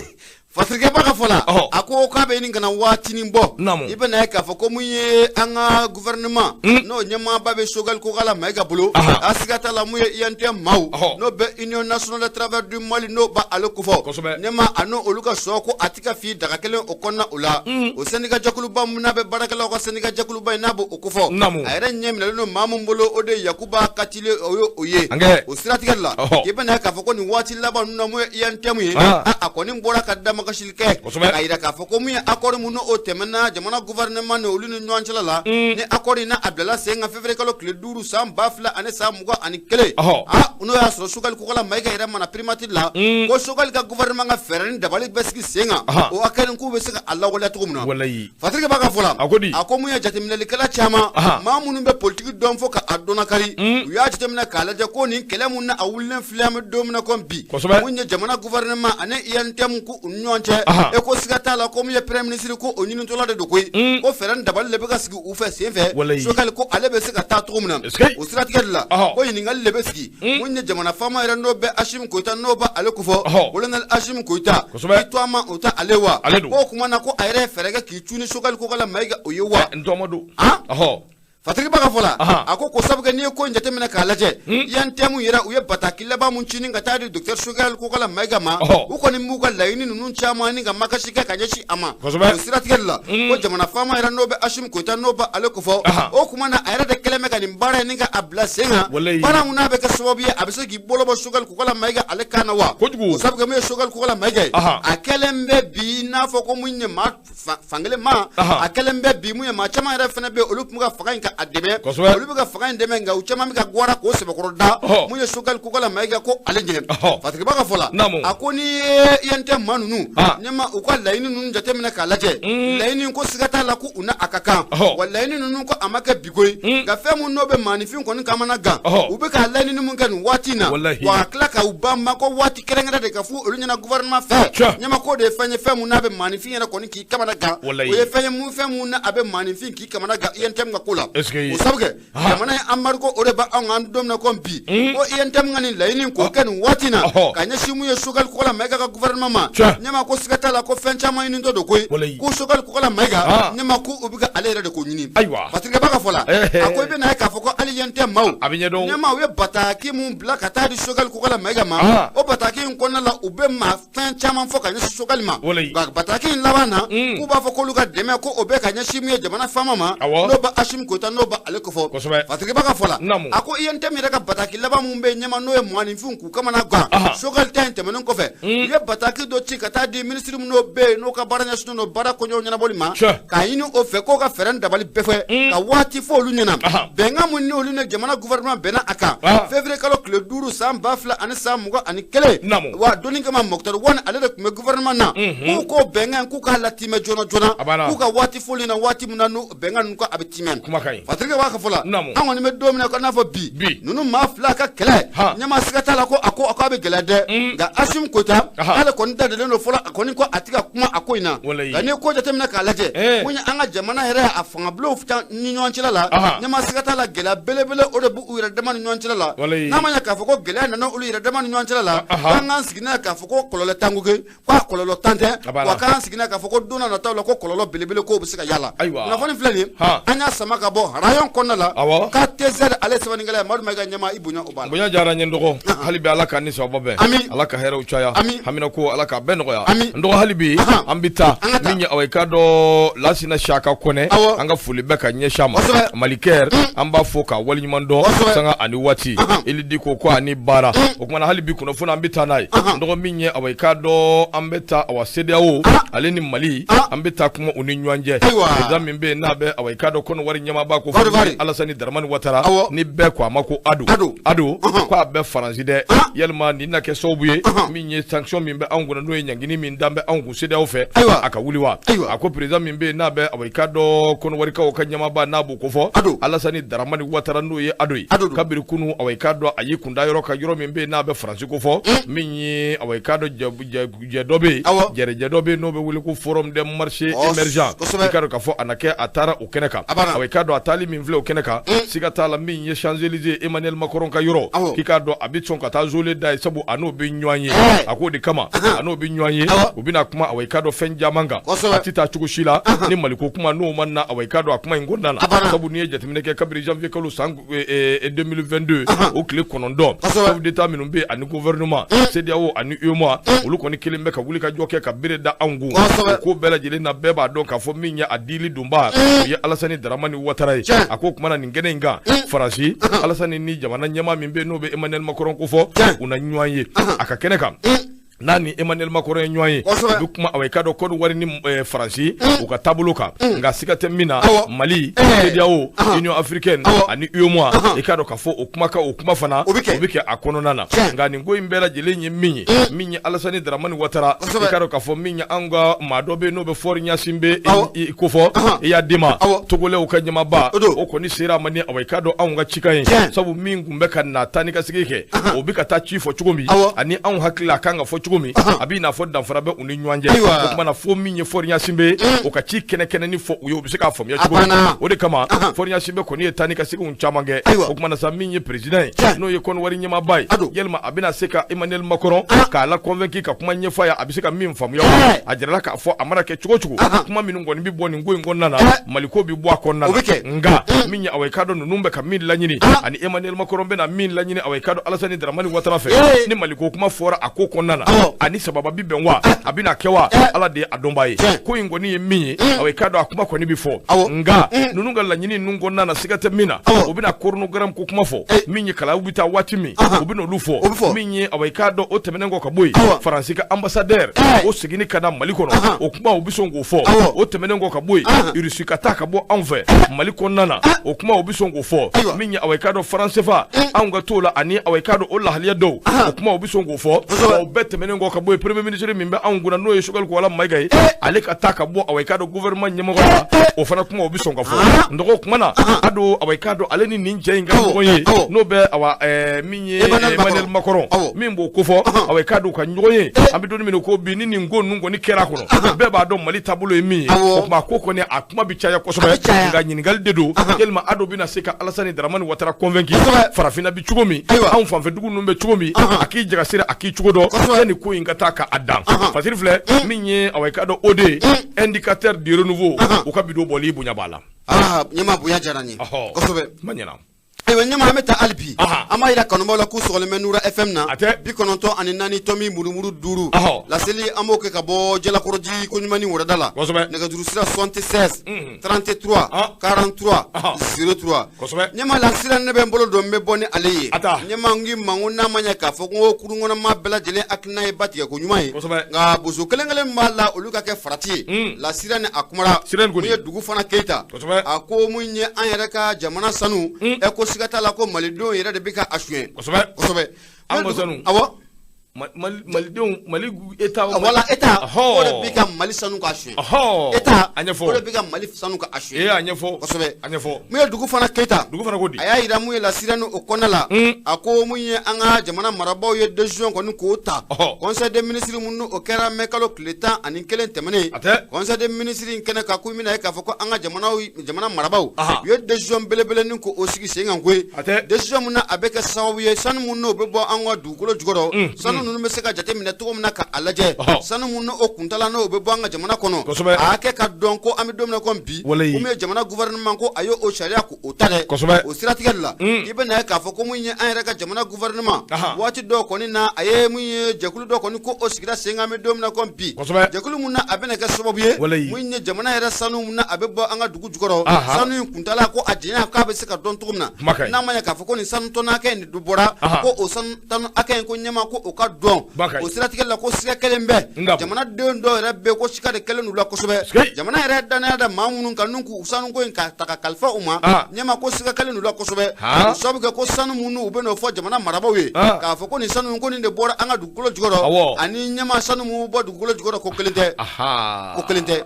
Fatirikɛ b'a ka fɔ la a ko k'a bɛ nin kana waatinin bɔ i bɛ na ye k'a fɔ ko mun ye an ka gouvernement n'o ɲɛmaaba bɛ Choguel ko k'ala Mayiga bolo a siga t'a la mun ye INTM maaw n'o bɛ Union nationale de travailleurs du Mali n'o b'a ale kofɔ ɲɛma a n'o olu ka sɔn ko a ti ka fili daga kelen o kɔnɔna o la o syndicat jɛkuluba mun n'a bɛ baarakɛlaw ka syndicat jɛkuluba in n'a b'o kofɔ a yɛrɛ ɲɛ minɛlen don maa mun bolo o de ye Yakuba Katile o ye o siratigɛ la i bɛ na ye k'a fɔ ko nin waati laban ninnu na mun ye INTM ye a kɔni bɔra ka dama kasili kɛ a yira k'a fɔ ko mun ye accord mun o tɛmɛna jamana gouvernement ni olu ni ɲɔgɔn cɛla la ni accord in na a bilala sen kan février kalo tile 5 san 2000 ani san 21 n'o y'a sɔrɔ Choguel ko k'ala Mayiga yɛrɛ mana primature la ko Choguel ka gouvernement ka fɛɛrɛ ni dabali bɛ sigi sen kan o hakɛ nin k'u bɛ se ka a lawaleya cogo min na Fatirikɛ b'a ka fɔ la a ko mun ye jateminɛlikɛla caman maa minnu bɛ politique dɔn fo ka a dɔnna kari u y'a jateminɛ k'a lajɛ ko nin kɛlɛ mun na a wulilen filɛ an bɛ don min na ko bi mun ye jamana gouvernement ani INTM ko u ni ɲɔgɔn cɛ e ko siga t'a la ko mun ye premier ministre ko o ɲinitɔla de don koyi ko fɛɛrɛ ni dabali de bɛ ka sigi u fɛ sen fɛ Choguel ko ale bɛ se ka taa cogo min na o siratigɛ de la ko ɲininkali de bɛ sigi mun ye jamana faama yɛrɛ n'o bɛ Asimi Goyita n'o bɛ ale kofɔ colonel Asimi Goyita i to a ma o ta ale wa k'o kuma na ko a yɛrɛ ye fɛɛrɛ kɛ k'i cuni Choguel ko k'ala Mayiga o ye wa Fatirikɛ b'a ka fɔ la a ko sabu kɛ n'i ye ko in jateminɛ k'a lajɛ INTM yɛrɛ u ye bataki laban mun cini ka taa di docteur Choguel ko k'ala Mayiga ma u kɔni b'u ka laɲini ninnu caman ni ka makasi kɛ ka ɲɛsin a ma o siratigɛ de la ko jamana faama yɛrɛ n'o bɛ Asimi Goyita n'o bɛ ale kofɔ o kuma na a yɛrɛ de kɛlen bɛ ka nin baara in ni ka a bila sen kan baara mun n'a bɛ kɛ sababu ye a bɛ se k'i bolo bɔ Choguel ko k'ala Mayiga ale kan na wa o sabu kɛ mun ye Choguel ko k'ala Mayiga ye a kɛlen bɛ bi n'a fɔ ko mun ye maa fankelen ma a kɛlen bɛ bi mun ye maa caman yɛrɛ fana bɛ olu tun bɛ ka fanga in ka a dɛmɛ olu bɛ ka fanga in dɛmɛ nka u caman bɛ ka guwara k'o sɛbɛkɔrɔ da mun ye Choguel ko k'ala Mayiga ko ale ɲɛ Fatirikɛ b'a ka fɔ la a ko ni ye INTM maa ninnu ɲɛma u ka laɲini ninnu jateminɛ k'a lajɛ laɲini ko siga t'a la ko u na a ka kan wa laɲini ninnu ko a ma kɛ bi koyi nka fɛn mun n'o bɛ maanifin kɔni kamana gan u bɛ ka laɲini mun kɛ nin waati in na wa ka tila ka u ban ma ko waati kɛrɛnkɛrɛn de ka fɔ olu ɲɛna gouvernement fɛ ɲɛma ko de ye fɛn ye fɛn mun n'a bɛ maanifin yɛrɛ kɔni k'i kamana gan o ye fɛn ye mun fɛn mun na a bɛ maanifin k'i kamana gan INTM ka ko la o sabuke jamana amarko o de ba an domna ko bi o yentem ngani layini ko ken watina kanya shimu ye sugal ko la mega ka gouvernement ma nyama ko sigata la ko fenchama ni do koy ko sugal ko la mega nyama ko ubiga alere de ko nyini parce que baka fola akoy be na ka foko ali yentem maw nyama we bataki mu blaka ta di sugal ko la mega ma o bataki ko na la ube ma fenchama fo kanya sugal ma bataki lawana ku ba foko luga deme ko obe kanya shimu ye jamana fama ma no ba ashim ko ta no ba ale ko fo parce que baka fola ako yentem mi daga bataki laba mu be nyama no e mwani funku kama na ga sugal tente menon ko fe ye bataki do ci kata di ministre no be no ka baranya suno no bara ko nyona bolima ka yini o fe ko ka feren dabali befe ka wati fo lu nyana benga mun ni olu ne jamana gouvernement bena aka février kalo le duru sam bafla an sam mugo an kele wa doni kama moktor won ale de me gouvernement na ko benga ku ka latime jona ku ka wati fo lina wati munanu benga nu ko abitimen fatrika wa ka fola an woni me domina ko na fo bi nunu ma fla ka kele nyama sigata la ko ako be gelade ga asim kota ala kon dadele no fola akoni ko atika kuma akoina gani ko jatemna ka laje munya anga jamana here afanga blo futa ni nyonchila la nyama sigata la gela belebele o de bu uira de man nyonchila la namanya ka foko gela na no uira de man nyonchila la anga sigina ka foko kololo tanguge kwa kololo tante wa kan sigina ka foko dona na tawla ko kololo belebele ko bisika yala na foni flani anya samaka bo rayon konnala ka tezer ale sebani ngala madu mega nyama ibunya obana bunya jara nyendoko halibi alaka ni sababe alaka hera uchaya hamina ko alaka benoya ndo halibi ambita minya awekado lasina shaka kone anga fuli beka nyeshama maliker amba foka walinyumando sanga ani wati ilidi ko kwa ni bara okumana halibi kuno funa ambita nai ndo minya awekado ambeta awasedeawo aleni mali ambita kuma uninywanje ezamimbe nabe awekado kono wari nyama ba ko alasani darmani watara ni be kwa mako ado kwa be faranzide yelma ni na ke sobuye minye sanction mimbe anguna no nyangini min dambe angu sede ofe aka wuliwa ako president mimbe na be awikado kono warika o kanyama ba na bu kofo alasani daramani watara no ye adoi kabiri kunu awikado ayikunda yoro ka yoro mimbe na be franci kofo minye awikado jedobe jedobe no be wuli ku forum de marché émergent ikado ka fo anake atara ukeneka awikado atali minvle ukeneka sigata la minye Champs-Élysées Emmanuel Macron ka yoro kikado abitson ka tazole dai sabu ano be nywanye akodi kama ano be nywanye ubina kuma awekado fenja manga atita chukushila ni maliko kuma no manna awekado akuma ingondana sabu ni jetimine kabiri janvier kalo sang 2022 au clé konondo sabu d'état minumbe ani gouvernement cediao ani UMOA uluko ni kilimbe ka wulika joke ka bireda angu ko bela jile na beba donc afo minya adili dumba ya Alasani Dramani Ouattara ako kuma na ngene nga Faransi Alasani ni jamana nyama mimbe no be Emmanuel Macron kufo una nywanye akakeneka nani Emmanuel Macron nyoye dukuma awekado kodu wari ni Faransi uka tabuluka nga sikate mina Mali CEDEAO Union Africaine ani UMOA ikado kafo okuma fana ubike akono nana nga ni ngo imbela jelenye minyi Alasani Dramani Ouattara ikado kafo minya anga madobe no be for nyasimbe ikufo ya dima togole ukanyama ba okoni sera mani awekado anga chikaye sabu mingu mbeka na tanika sigike ubika ta chifo chugombi ani anga hakila kanga fo chugumi abina fo dan farabe uni nywanje kuma na fo minye fo nya simbe okachi kene ni fo uyo bisika fo ya chugumi ode kama fo nya simbe ko ni tanika sigu unchamange kuma na sa minye president no ye kon wari nyama bai yelma abina seka Emmanuel Macron ka la convaincu ka kuma nye fa ya abisika min fam ya ajira ka fo amara ke chugo kuma minungo ni biboni ngo nana maliko bi bo akonna nga minye awekado numbe ka min lanyini ani Emmanuel Macron be na min lanyini awekado Alasani Dramani Ouattara fe ni maliko kuma fora akoko nana ani sababa bibenwa abina kewa ala de adombaye ko ingoni yemi awekado akuma ko ni bifo nga nununga lanyini nungo nana sigate mina obina kornogram ko kuma fo minye kala ubita watimi obina lufo minye awekado otemenengo kaboy Faransika ambassadeur o sigini kana malikono okuma obisongo fo otemenengo kaboy irusika takabo envers maliko nana okuma obisongo fo minye awekado Franceva anga tola ani awekado o lahaliya do okuma obisongo fo obeteme tɛmɛnen kɔ ka bɔ premier ministre min bɛ anw kunna n'o ye Choguel Kowala Mayiga ye ale ka taa ka bɔ Awai-Kado gouvernement ɲɛmɔgɔ la o fana kuma o bɛ sɔn ka fɔ ndɔgɔ kuma na ado Awai-Kado ale ni nin cɛ in ka ɲɔgɔn ye n'o bɛ min ye Emmanuel Macron min b'o ko fɔ Awai-Kado ka ɲɔgɔn ye an bɛ don min ko bi ni nin ko ninnu kɔni kɛra kɔnɔ bɛɛ b'a dɔn Mali taabolo ye min ye o tuma ko kɔni a kuma bɛ caya kosɛbɛ nka ɲininkali de don yalima ado bɛna se ka Alassane Dramane Ouattara convaincre farafinna bi cogo min anw fanfɛdugu ninnu bɛ cogo min a k'i jagasira a k'i cogo dɔn yanni ko in ka taa ka a dan fasiri filɛ min ye Awai-Kado OD indicateur de renouveau u ka bidon bɔli bonya b'a la ɲɛma bonya diyara n ye kosɛbɛ ma ɲɛna ayiwa ɲɛma an bɛ taa hali bi an b'a yira kanubaw la k'u sɔgɔlen bɛ Nura FM na 94 tɔmi murumuru 5 laseli an b'o kɛ ka bɔ Jalakɔrɔji ko ɲumani Wɔrɔda la nɛgɛjuru sira 76 33 43 03 ɲɛma lansira ne bɛ n bolo don n bɛ bɔ ni ale ye ɲɛma n k'i ma ko n'a ma ɲɛ k'a fɔ ko kurukɔnɔmaa bɛɛ lajɛlen hakilina ye ba tigɛ ko ɲuman ye nka boso kelen kelen b'a la olu ka kɛ farati ye lasira ni a kumara mun ye Dugu Fana Keyita a ko mun ye an yɛrɛ ka jamana sanu ko siga t'a la ko malidenw yɛrɛ de bɛ ka a suɲɛ kosɛbɛ an ka sanu awɔ malidenw Mali État wala État o de bɛ ka Mali sanu ka suɲɛ État a ɲɛfɔ o de bɛ ka Mali sanu ka a suɲɛ a ɲɛfɔ kosɛbɛ a ɲɛfɔ mun ye Dugu Fana Keyita Dugu Fana ko di a y'a yira mun ye lasira ni o kɔnɔna la a ko mun ye an ka jamana marabaaw ye décision kɔni k'o ta conseil des ministres mun o kɛra mɛ kalo tile 11 tɛmɛnen conseil des ministres in kɛnɛ kan ko mina ye k'a fɔ ko an ka jamana marabaaw u ye décision belebele ni k'o sigi sen kan koyi décision mun na a bɛ kɛ sababu ye sanu mun n'o bɛ bɔ an ka dugukolo jukɔrɔ sanu ninnu bɛ se ka jateminɛ cogo min na ka a lajɛ sanu mun n'o kuntala n'o bɛ bɔ an ka jamana kɔnɔ a kɛ ka dɔn ko an bɛ don min na ko bi mun ye jamana gouvernement ko a ye o sariya k'o ta dɛ o siratigɛ la i bɛ na ye k'a fɔ ko mun ye an yɛrɛ ka jamana gouvernement waati dɔw kɔni na a ye mun ye jɛkulu dɔ kɔni ko o sigira sen kan an bɛ don min na ko bi jɛkulu mun na a bɛna kɛ sababu ye mun ye jamana yɛrɛ sanu mun na a bɛ bɔ an ka dugu jukɔrɔ sanu in kuntala ko a jɛnya k'a bɛ se ka dɔn cogo min na n'a ma ɲɛ k'a fɔ ko nin sanu tɔnna hakɛ in de bɔra ko o sanu hakɛ in ko ɲɛma ko o ka dɔn o siratigɛ la ko siga kelen bɛ jamanadenw dɔw yɛrɛ bɛ ko siga de kɛlen n'u la kosɛbɛ jamana yɛrɛ danaya da maa minnu kan n'u k'u sanu ko in ka ta ka kalifa u ma ɲɛma ko siga kelen n'u la kosɛbɛ o sababu kɛ ko sanu minnu u bɛ n'o fɔ jamana marabaaw ye k'a fɔ ko nin sanu ko nin de bɔra an ka dugukolo jukɔrɔ ani ɲɛma sanu minnu bɔ dugukolo jukɔrɔ ko kelen tɛ ko kelen tɛ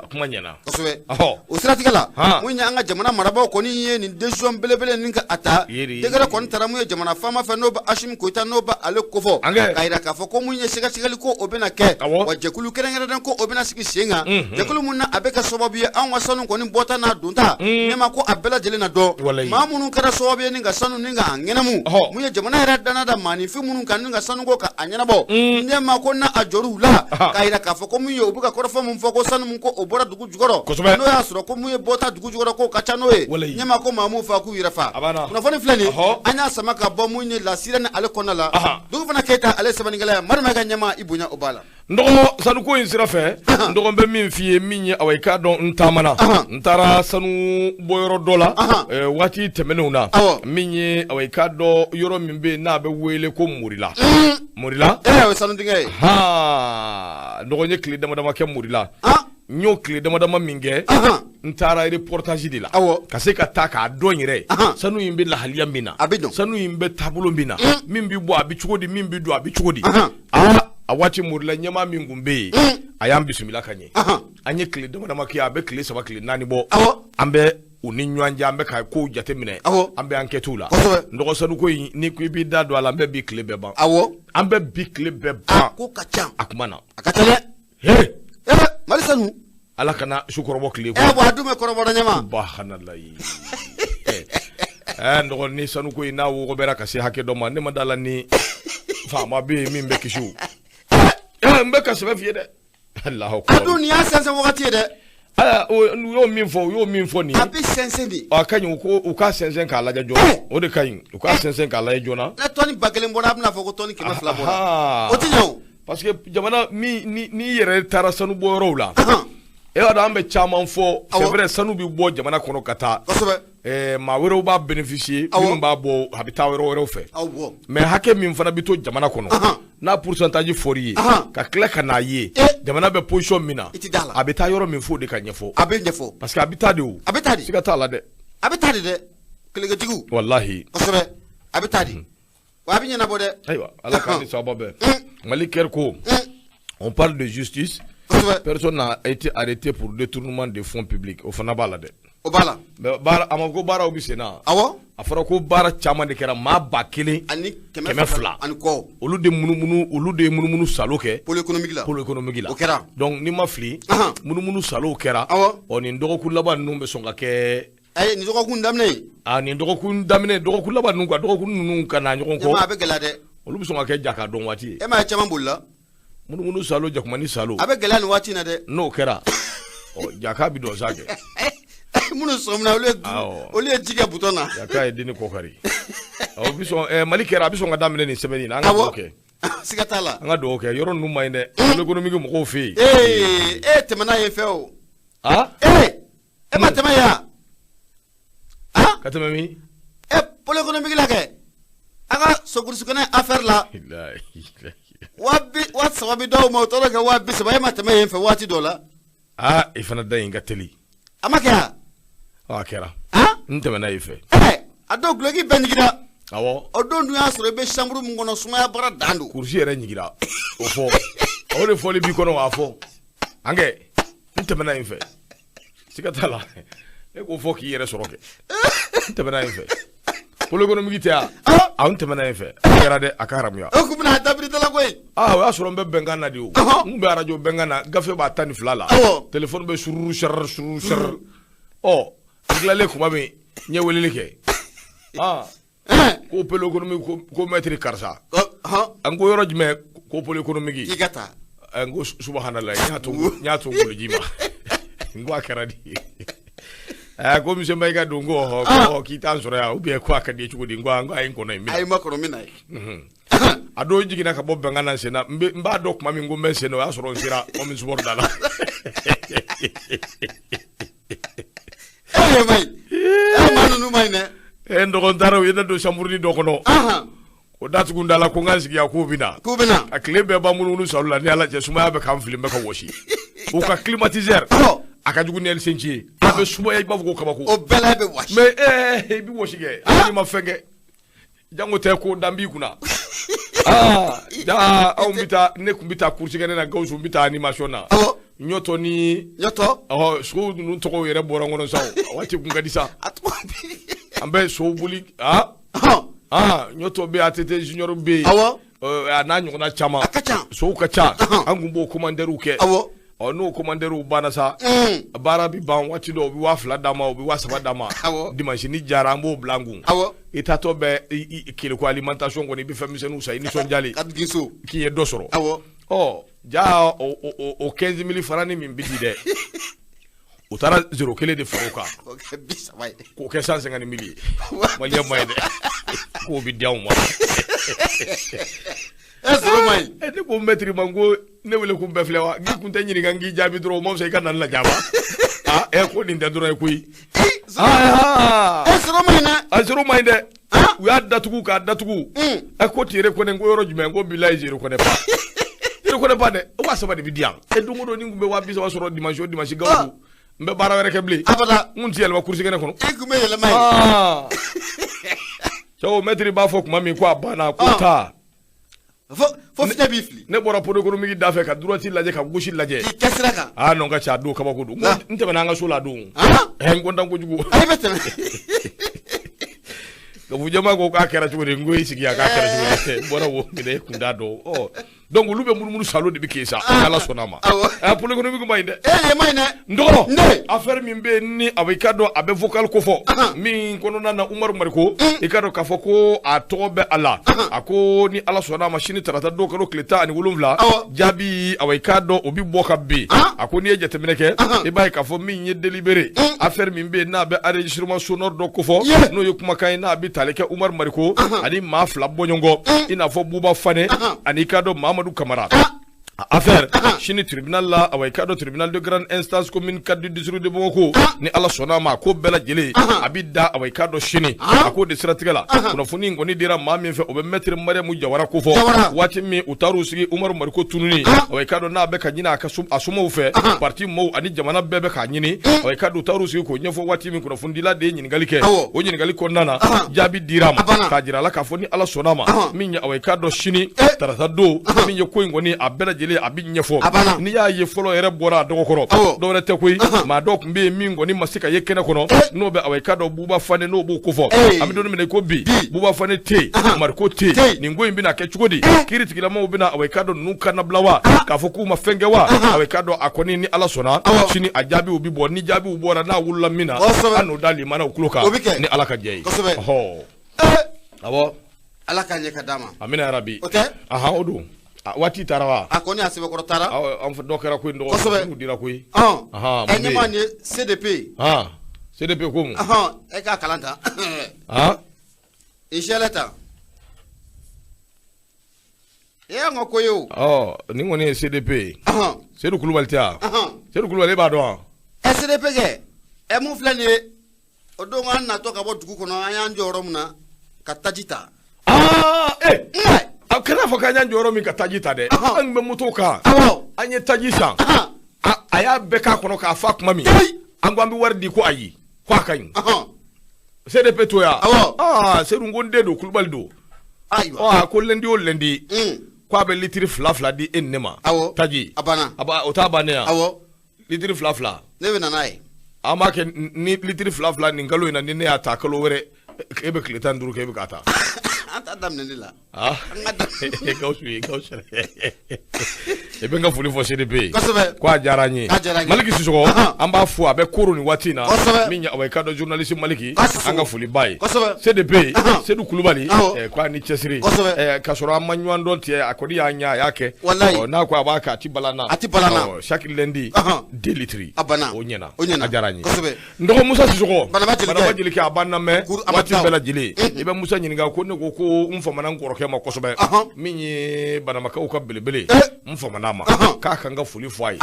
kosɛbɛ o siratigɛ la mun ye an ka jamana marabaaw kɔni ye nin décision belebele nin ka a ta degere kɔni taara mun ye jamana faama fɛ n'o bɛ Asimi Koyita n'o bɛ ale kofɔ k'a yira k'a fɔ ko mun ye sɛgɛsɛgɛli ko o bɛna kɛ wa jɛkulu kɛrɛnkɛrɛnnen ko o bɛna sigi sen kan jɛkulu mun na a bɛ kɛ sababu ye anw ka sanu kɔni bɔta n'a donta ɲɛma ko a bɛɛ lajɛlen na dɔn maa minnu kɛra sababu ye ni ka sanu ni ka a ŋɛnɛmu mun ye jamana yɛrɛ danna da maanifin minnu kan ni ka sanu ko ka a ɲɛnabɔ ɲɛma ko n'a a jɔr'u la k'a yira k'a fɔ ko mun ye u bɛ ka kɔrɔfɔ mun fɔ ko sanu mun ko o bɔra dugu jukɔrɔ n'o y'a sɔrɔ ko mun ye bɔta dugu jukɔrɔ ko ka ca n'o ye ɲɛma ko maa mun fa k'u yɛrɛ fa kunnafoni filɛ nin an y'a sama ka bɔ mun ye lasira ni ale kɔnɔna la Dugu Fana Keyita ale sɛbɛnnikɛla ye Marima ka ɲɛma i bonya o b'a la ndɔgɔ sanuko in sira fɛ ndɔgɔ bɛ min f'i ye min ye Awai-Kado n taamana n taara sanu bɔyɔrɔ dɔ la waati tɛmɛnenw na min ye Awai-Kado yɔrɔ min bɛ yen n'a bɛ wele ko Morila o ye sanu tigɛ ye ndɔgɔ n ye tile damadama kɛ Morila n y'o tile damadama min kɛ n taara reportage de la ka se ka taa k'a dɔn yɛrɛ sanu in bɛ lahaliya min na sanu in bɛ taabolo min na min bɛ bɔ a bɛ cogo di min bɛ don a bɛ cogo di a waati Morila ɲɛmaa min kun bɛ yen a y'an bisimila ka ɲɛ an ye tile damadama kɛ a bɛ tile 3 tile 4 bɔ an bɛ u ni ɲɔgɔn cɛ an bɛ ka kow jateminɛ an bɛ enquêtes la ndɔgɔ sanuko in ni ko i b'i da don a la an bɛ bi tile bɛɛ ban an bɛ bi tile bɛɛ ban ko ka ca a kuma na a ka ca dɛ Mali sanu Ala kana su kɔrɔbɔ tile ko a dun bɛ kɔrɔbɔ ɲɛma subhanalahi ndɔgɔ ni sanuko in n'a wɔgɔbɛra ka se hakɛ dɔ ma ne ma da la ni faama bɛ yen min bɛ kisi o n bɛ ka sɛbɛn f'i ye dɛ Alahu a dun nin y'a sɛnsɛn wagati ye dɛ u y'o min fɔ nin ye a bɛ sɛnsɛn de a ka ɲi u k'a sɛnsɛn k'a lajɛ joona o de ka ɲi u k'a sɛnsɛn k'a lajɛ joona ne tɔni 1000 bɔra a bɛna fɔ ko tɔni 200 bɔra o tɛ ɲɛ o parce que jamana n'i yɛrɛ taara sanu bɔ yɔrɔw la e b'a dɔn an bɛ caman fɔ c'est vrai sanu bɛ bɔ jamana kɔnɔ ka taa maa wɛrɛw b'a bénéficier minnu b'a bɔ a bɛ taa yɔrɔ wɛrɛw fɛ mais hakɛ min fana bɛ to jamana kɔnɔ n'a pourcentage fɔr'i ye ka tila ka n'a ye jamana bɛ position min na a bɛ taa yɔrɔ min fɔ o de ka ɲɛfɔ a bɛ ɲɛfɔ parce que a bɛ taa de o a bɛ taa de siga t'a la dɛ a bɛ taa de dɛ kɛlɛkɛtigiw walahi kosɛbɛ a bɛ taa de wa a bɛ ɲɛnabɔ dɛ ayiwa Ala k'an ni sababa bɛɛ Mali kɛri ko On parle de justice. Personne n'a été arrêté pour détournement de fonds publics. Au Fanabala. Au Bala. Bara, Amako Bara au Sénat. Awa. Afarako Bara Chama de Kera Ma Bakele. Ani Kemefla. Anko. Olu de Munu Saloke. Pour l'économique là. Pour l'économique là. Okera. Donc, ni ma fli. Munu Salo Kera. Awa. On est ndoko kulaba numbe songake. Eh, ni ndoko kundamne. Ah, ni ndoko kundamne, ndoko kulaba nunga, ndoko kununka na nyonko. Ma avec gelade. Olu songake jaka don wati. E ma chama bulla. Munu Salo jakumani Salo. Avec gelane wati na de. No Kera. Oh, jaka bido sake. Munu somna ole jiga butona yaka edini kokari o biso malikera biso ngadamne ni sebeni na nga okay sigatala nga do okay yoro numa ine l'économique mo ko fi temana ye feo ma tema ya katema mi pour l'économique la ke aga sokursukana affaire la wat sababi do mo to ga wabi sababi ma tema ye fe wati dola ifana da inga teli amaka kera nteme na ife ado glogi bendigira awo odo ndu ya soro be chambre mu ngono suma ya bara dandu kursi yere nyigira ofo ore foli bi kono afo ange nteme na ife sikatala e ko fo ki yere soro ke nteme na ife polo kono mi gitia nteme na ife kera de akara mu ya o kumna tabri dala koy wa soro be bengana di o mbe radio bengana gafe ba tani flala telephone be shuru shar Glale kuma be nye welele ke ko pelo ekonomi ko metri karsa ango yoro jme ko pelo ekonomi gi igata ango subhanallah nyato ngulu jima ngo akaradi ko mi semba ga dongo ko kita sura ya ubi ko akadi chukudi ngo ango ay kono mi ay makoro mi nay ado jigina ka bobbe ngana sena mba do kuma mi ngombe sena ya soro nsira o mi subor dala manu mai ne ndo ndaro yeda do shamburni do kono ko datu gundala ko ngansi ya kubina akle be ba munu salula ni ala je suma be kam film be ko woshi o ka climatiser aka jugu nel senchi abe suma ya babu ko kabako o bela be washi me bi woshi ge ani ma fenge jango te ko dambi kuna da au mbita ne kumbita kursi gane na gausu mbita animation na nyoto so nu to yere boro ngono saw wati kungadi sa ambe so buli nyoto be atete junior be na nyu na chama so kacha angumbo commanderu ke no commanderu bana sa bara bi ban wati do bi wa fla dama o bi wa saba dama dimanche ni jara mbo blangu itato be kile ko alimentation ko ni bi famise nu sa ni sonjali ki e dosoro ja o 15,000 francs min bidi de utara 0 kele de faruka ko ke 150,000 wali yamma de ko bi diaw mo zero mai de ko metri mango ne wele ko be flewa gi kun tan nyini gangi jabi dro mo sey kan la jaba ko din de dro ko yi zero mai de we adda tugu ka adda tugu ko tire ko ne ngo yoro jume ngo billahi zero ko ne pa ko ne ba de wa saba de bidiam e dungo do ni ngumbe wa bisa wa soro dimanche gawu mbe bara were ke bli abada ngunti yelma kursi gene kono e gume yele mai so metri ba fok mami ko abana ko ta fo fina bifli ne bora podo ko mi gi dafe ka droiti laje ka gushi laje ki kasraka no nga cha do ka ba ko du ntebe na nga sula du ngondan ko jugo ay betena ko fujama ko ka kera churi ngoyi sigi ya ka kera churi bora wo mi de kunda do donc lube munu salo de bikesa ala sonama pour l'économie ko mayde mayne ndo affaire min be ni abikado abe vocal ko fo min kono nana Umar Mariko ikado ka fo ko a tobe ala ako ni ala sonama shini tarata do kado kleta ani wolumla jabi awikado obi boka be ako ni ejete mineke e bay ka fo min ye délibéré affaire min be na be enregistrement sonore do ko fo no yokuma kay na bi taleke Umar Mariko ani ma fla bonyongo ina fo buba fane ani kado Mamadou Camara affaire chini tribunal la away kado tribunal de grande instance commune cadre du district de Bamako ni ala sonama ko bela jele abida away kado chini ako de strategala kuna funi ngoni dira mami fe obe metre mare mu jawara ko fo wati mi utaru sigi Umar Mariko tununi away kado na be ka nyina ka asuma fe parti mo ani jamana bebe ka nyini away kado utaru sigi ko nyefo wati mi kuna fundi la de nyini galike o nyini galiko nana jabi diram ka jira la ka foni ala sonama minya away kado chini tarata do min ye ko in kɔni a bɛɛ lajɛlen a bi ɲɛfɔ n'i y'a ye fɔlɔ yɛrɛ bɔra a dɔgɔkɔrɔ dɔwɛrɛ tɛ koyi maa dɔ tun bɛ yen min kɔni ma se ka ye kɛnɛ kɔnɔ n'o bɛ awɔ i k'a dɔn Buba Fane n'o b'o ko fɔ an bɛ don min na i ko bi Buba Fane tɛ yen Mariko tɛ yen nin ko in bɛna kɛ cogo di kiiri tigilamaw bɛna awɔ i k'a dɔn ninnu kannabila wa k'a fɔ k'u ma fɛn kɛ wa awɔ i k'a dɔn a kɔni ni Ala sɔnna sini a jaabiw bi bɔ ni jaabiw bɔra n'a wulila min na an n'o da limanaw tulo kan ni Ala ka jɛ ye ɔhɔ awɔ Ala ka ɲɛ ka d'a ma amina yarabi o tɛ o don waati taara wa a kɔni a sɛbɛkɔrɔ taara an dɔ kɛra ko in dɔgɔ dira koyi ɲɛmaa ni CDP CDP ko mun e k'a kalan ta Isɛlɛ ta e y'an ka ko ye o nin kɔni ye CDP Seydou Kulubali tɛ wa Seydou Kulubali e b'a dɔn wa CDP kɛ mun filɛ nin ye o don an natɔ ka bɔ dugu kɔnɔ an y'an jɔ yɔrɔ min na ka taji ta a kana fɔ k'an y'an jɔ yɔrɔ min ka taji ta dɛ an bɛ moto kan an ye taji san a y'a bɛɛ k'a kɔnɔ k'a fa kuma min an ko an bɛ wari di ko ayi ko a ka ɲi CDP to yan Seydou ko n den don Kulubali don ko lundi o lundi ko a bɛ litiri 2 di e ni ne ma taji o t'a bannen yan litiri 2 ne bɛ na n'a ye an b'a kɛ ni litiri 2 nin kalo in na ni ne y'a ta kalo wɛrɛ e bɛ tile 15 kɛ e bɛ k'a ta an t'a daminɛ ne la Gawusu ye e bɛ n ka foli fɔ CDP ko a diyara an ye Maliki Sisɔkɔ an b'a fɔ a bɛ koro nin waati in na min awɔ i ka dɔn journaliste Maliki an ka foli ba ye CDP Seydou Kulubali ko a ni cɛsiri ka sɔrɔ an ma ɲɔgɔn dɔn tigɛ a kɔni y'a ɲɛ a y'a kɛ n'a ko a b'a kɛ a ti balan na chaque lundi 2 litres o ɲɛna a diyara an ye n dɔgɔ Musa Sisɔkɔ Banaba Jelike a b'an lamɛn waati bɛɛ lajɛlen i bɛ Musa ɲininka ko ne ko n famana n kɔrɔkɛ ma kosɛbɛ min ye Banamakaw ka belebele n famana ma k'a kan ka foli fɔ a ye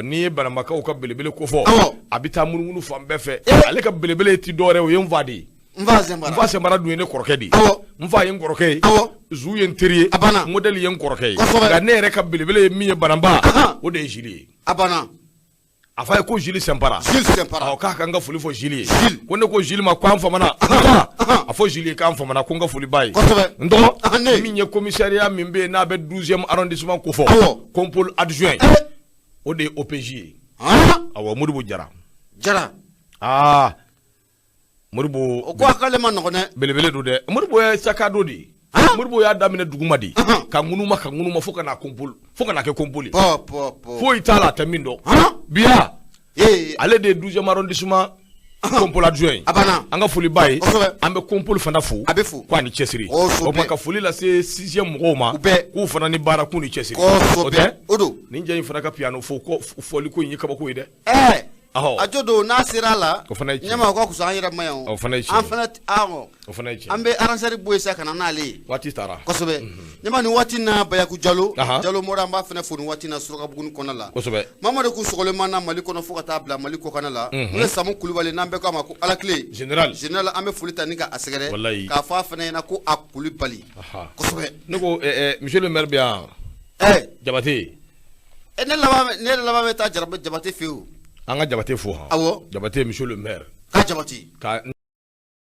n'i ye Banamakaw ka belebele ko fɔ a bɛ taa munumunu fan bɛɛ fɛ ale ka belebele ti dɔwɛrɛ o ye n fa de ye n fa Sɛnbara dun ye ne kɔrɔkɛ de ye n fa ye n kɔrɔkɛ ye Zu ye n teri ye modèle ye n kɔrɔkɛ ye nka ne yɛrɛ ka belebele ye min ye Banamba o de ye Zili ye a fa ye ko Zili Sɛnbara k'a kan ka foli fɔ Zili ye ko ne ko Zili ma ko an famana a fɔ Zili ye k'an famana ko n ka foli ba ye n dɔgɔ min ye commissariat min bɛ yen n'a bɛ 12e arrondissement ko fɔ contrôle adjoint o de ye OPJ ye awɔ Modibo Jara Modibo o ko a k'ale ma nɔgɔn dɛ belebele don dɛ Modibo ye sakado de ye Modibo y'a daminɛ duguma de ka ŋunuma fo ka n'a kɛ compole foyi t'a la a tɛ min dɔn biya ale de ye 12e arrondissement compole adjoint an ka foli ba ye an bɛ compole fana fo ko a ni cɛsiri o tuma ka foli lase 6e mɔgɔw ma k'u fana ni baara k'u ni cɛsiri o tɛ nin jɛ in fana ka piano fo fɔli ko in ye kabako ye dɛ a jo don n'a sera la ɲɛma o ka kusa an yɛrɛ ma yan o fana ye an fana an bɛ aransari bɔ yen sa ka na n'ale ye waati taara kosɛbɛ ɲɛma nin waati na Bayaku Jalo mɔra an b'a fana fo nin waati na Surakabuguni kɔnɔ la kosɛbɛ Mamadu kun sɔgɔlen na Mali kɔnɔ fo ka taa bila Mali kɔkan la n'o ye Samu Kulubali n'an bɛɛ k'a ma ko Alakile général an bɛ foli ta ni ka a sɛgɛrɛ k'a fɔ a fana ɲɛna ko a Kulubali kosɛbɛ ne ko monsieur le maire bɛ yan Jabate ne laban bɛ taa Jabate fɛ yen an ka Jabate fo awɔ Jabate monsieur le maire ka Jabate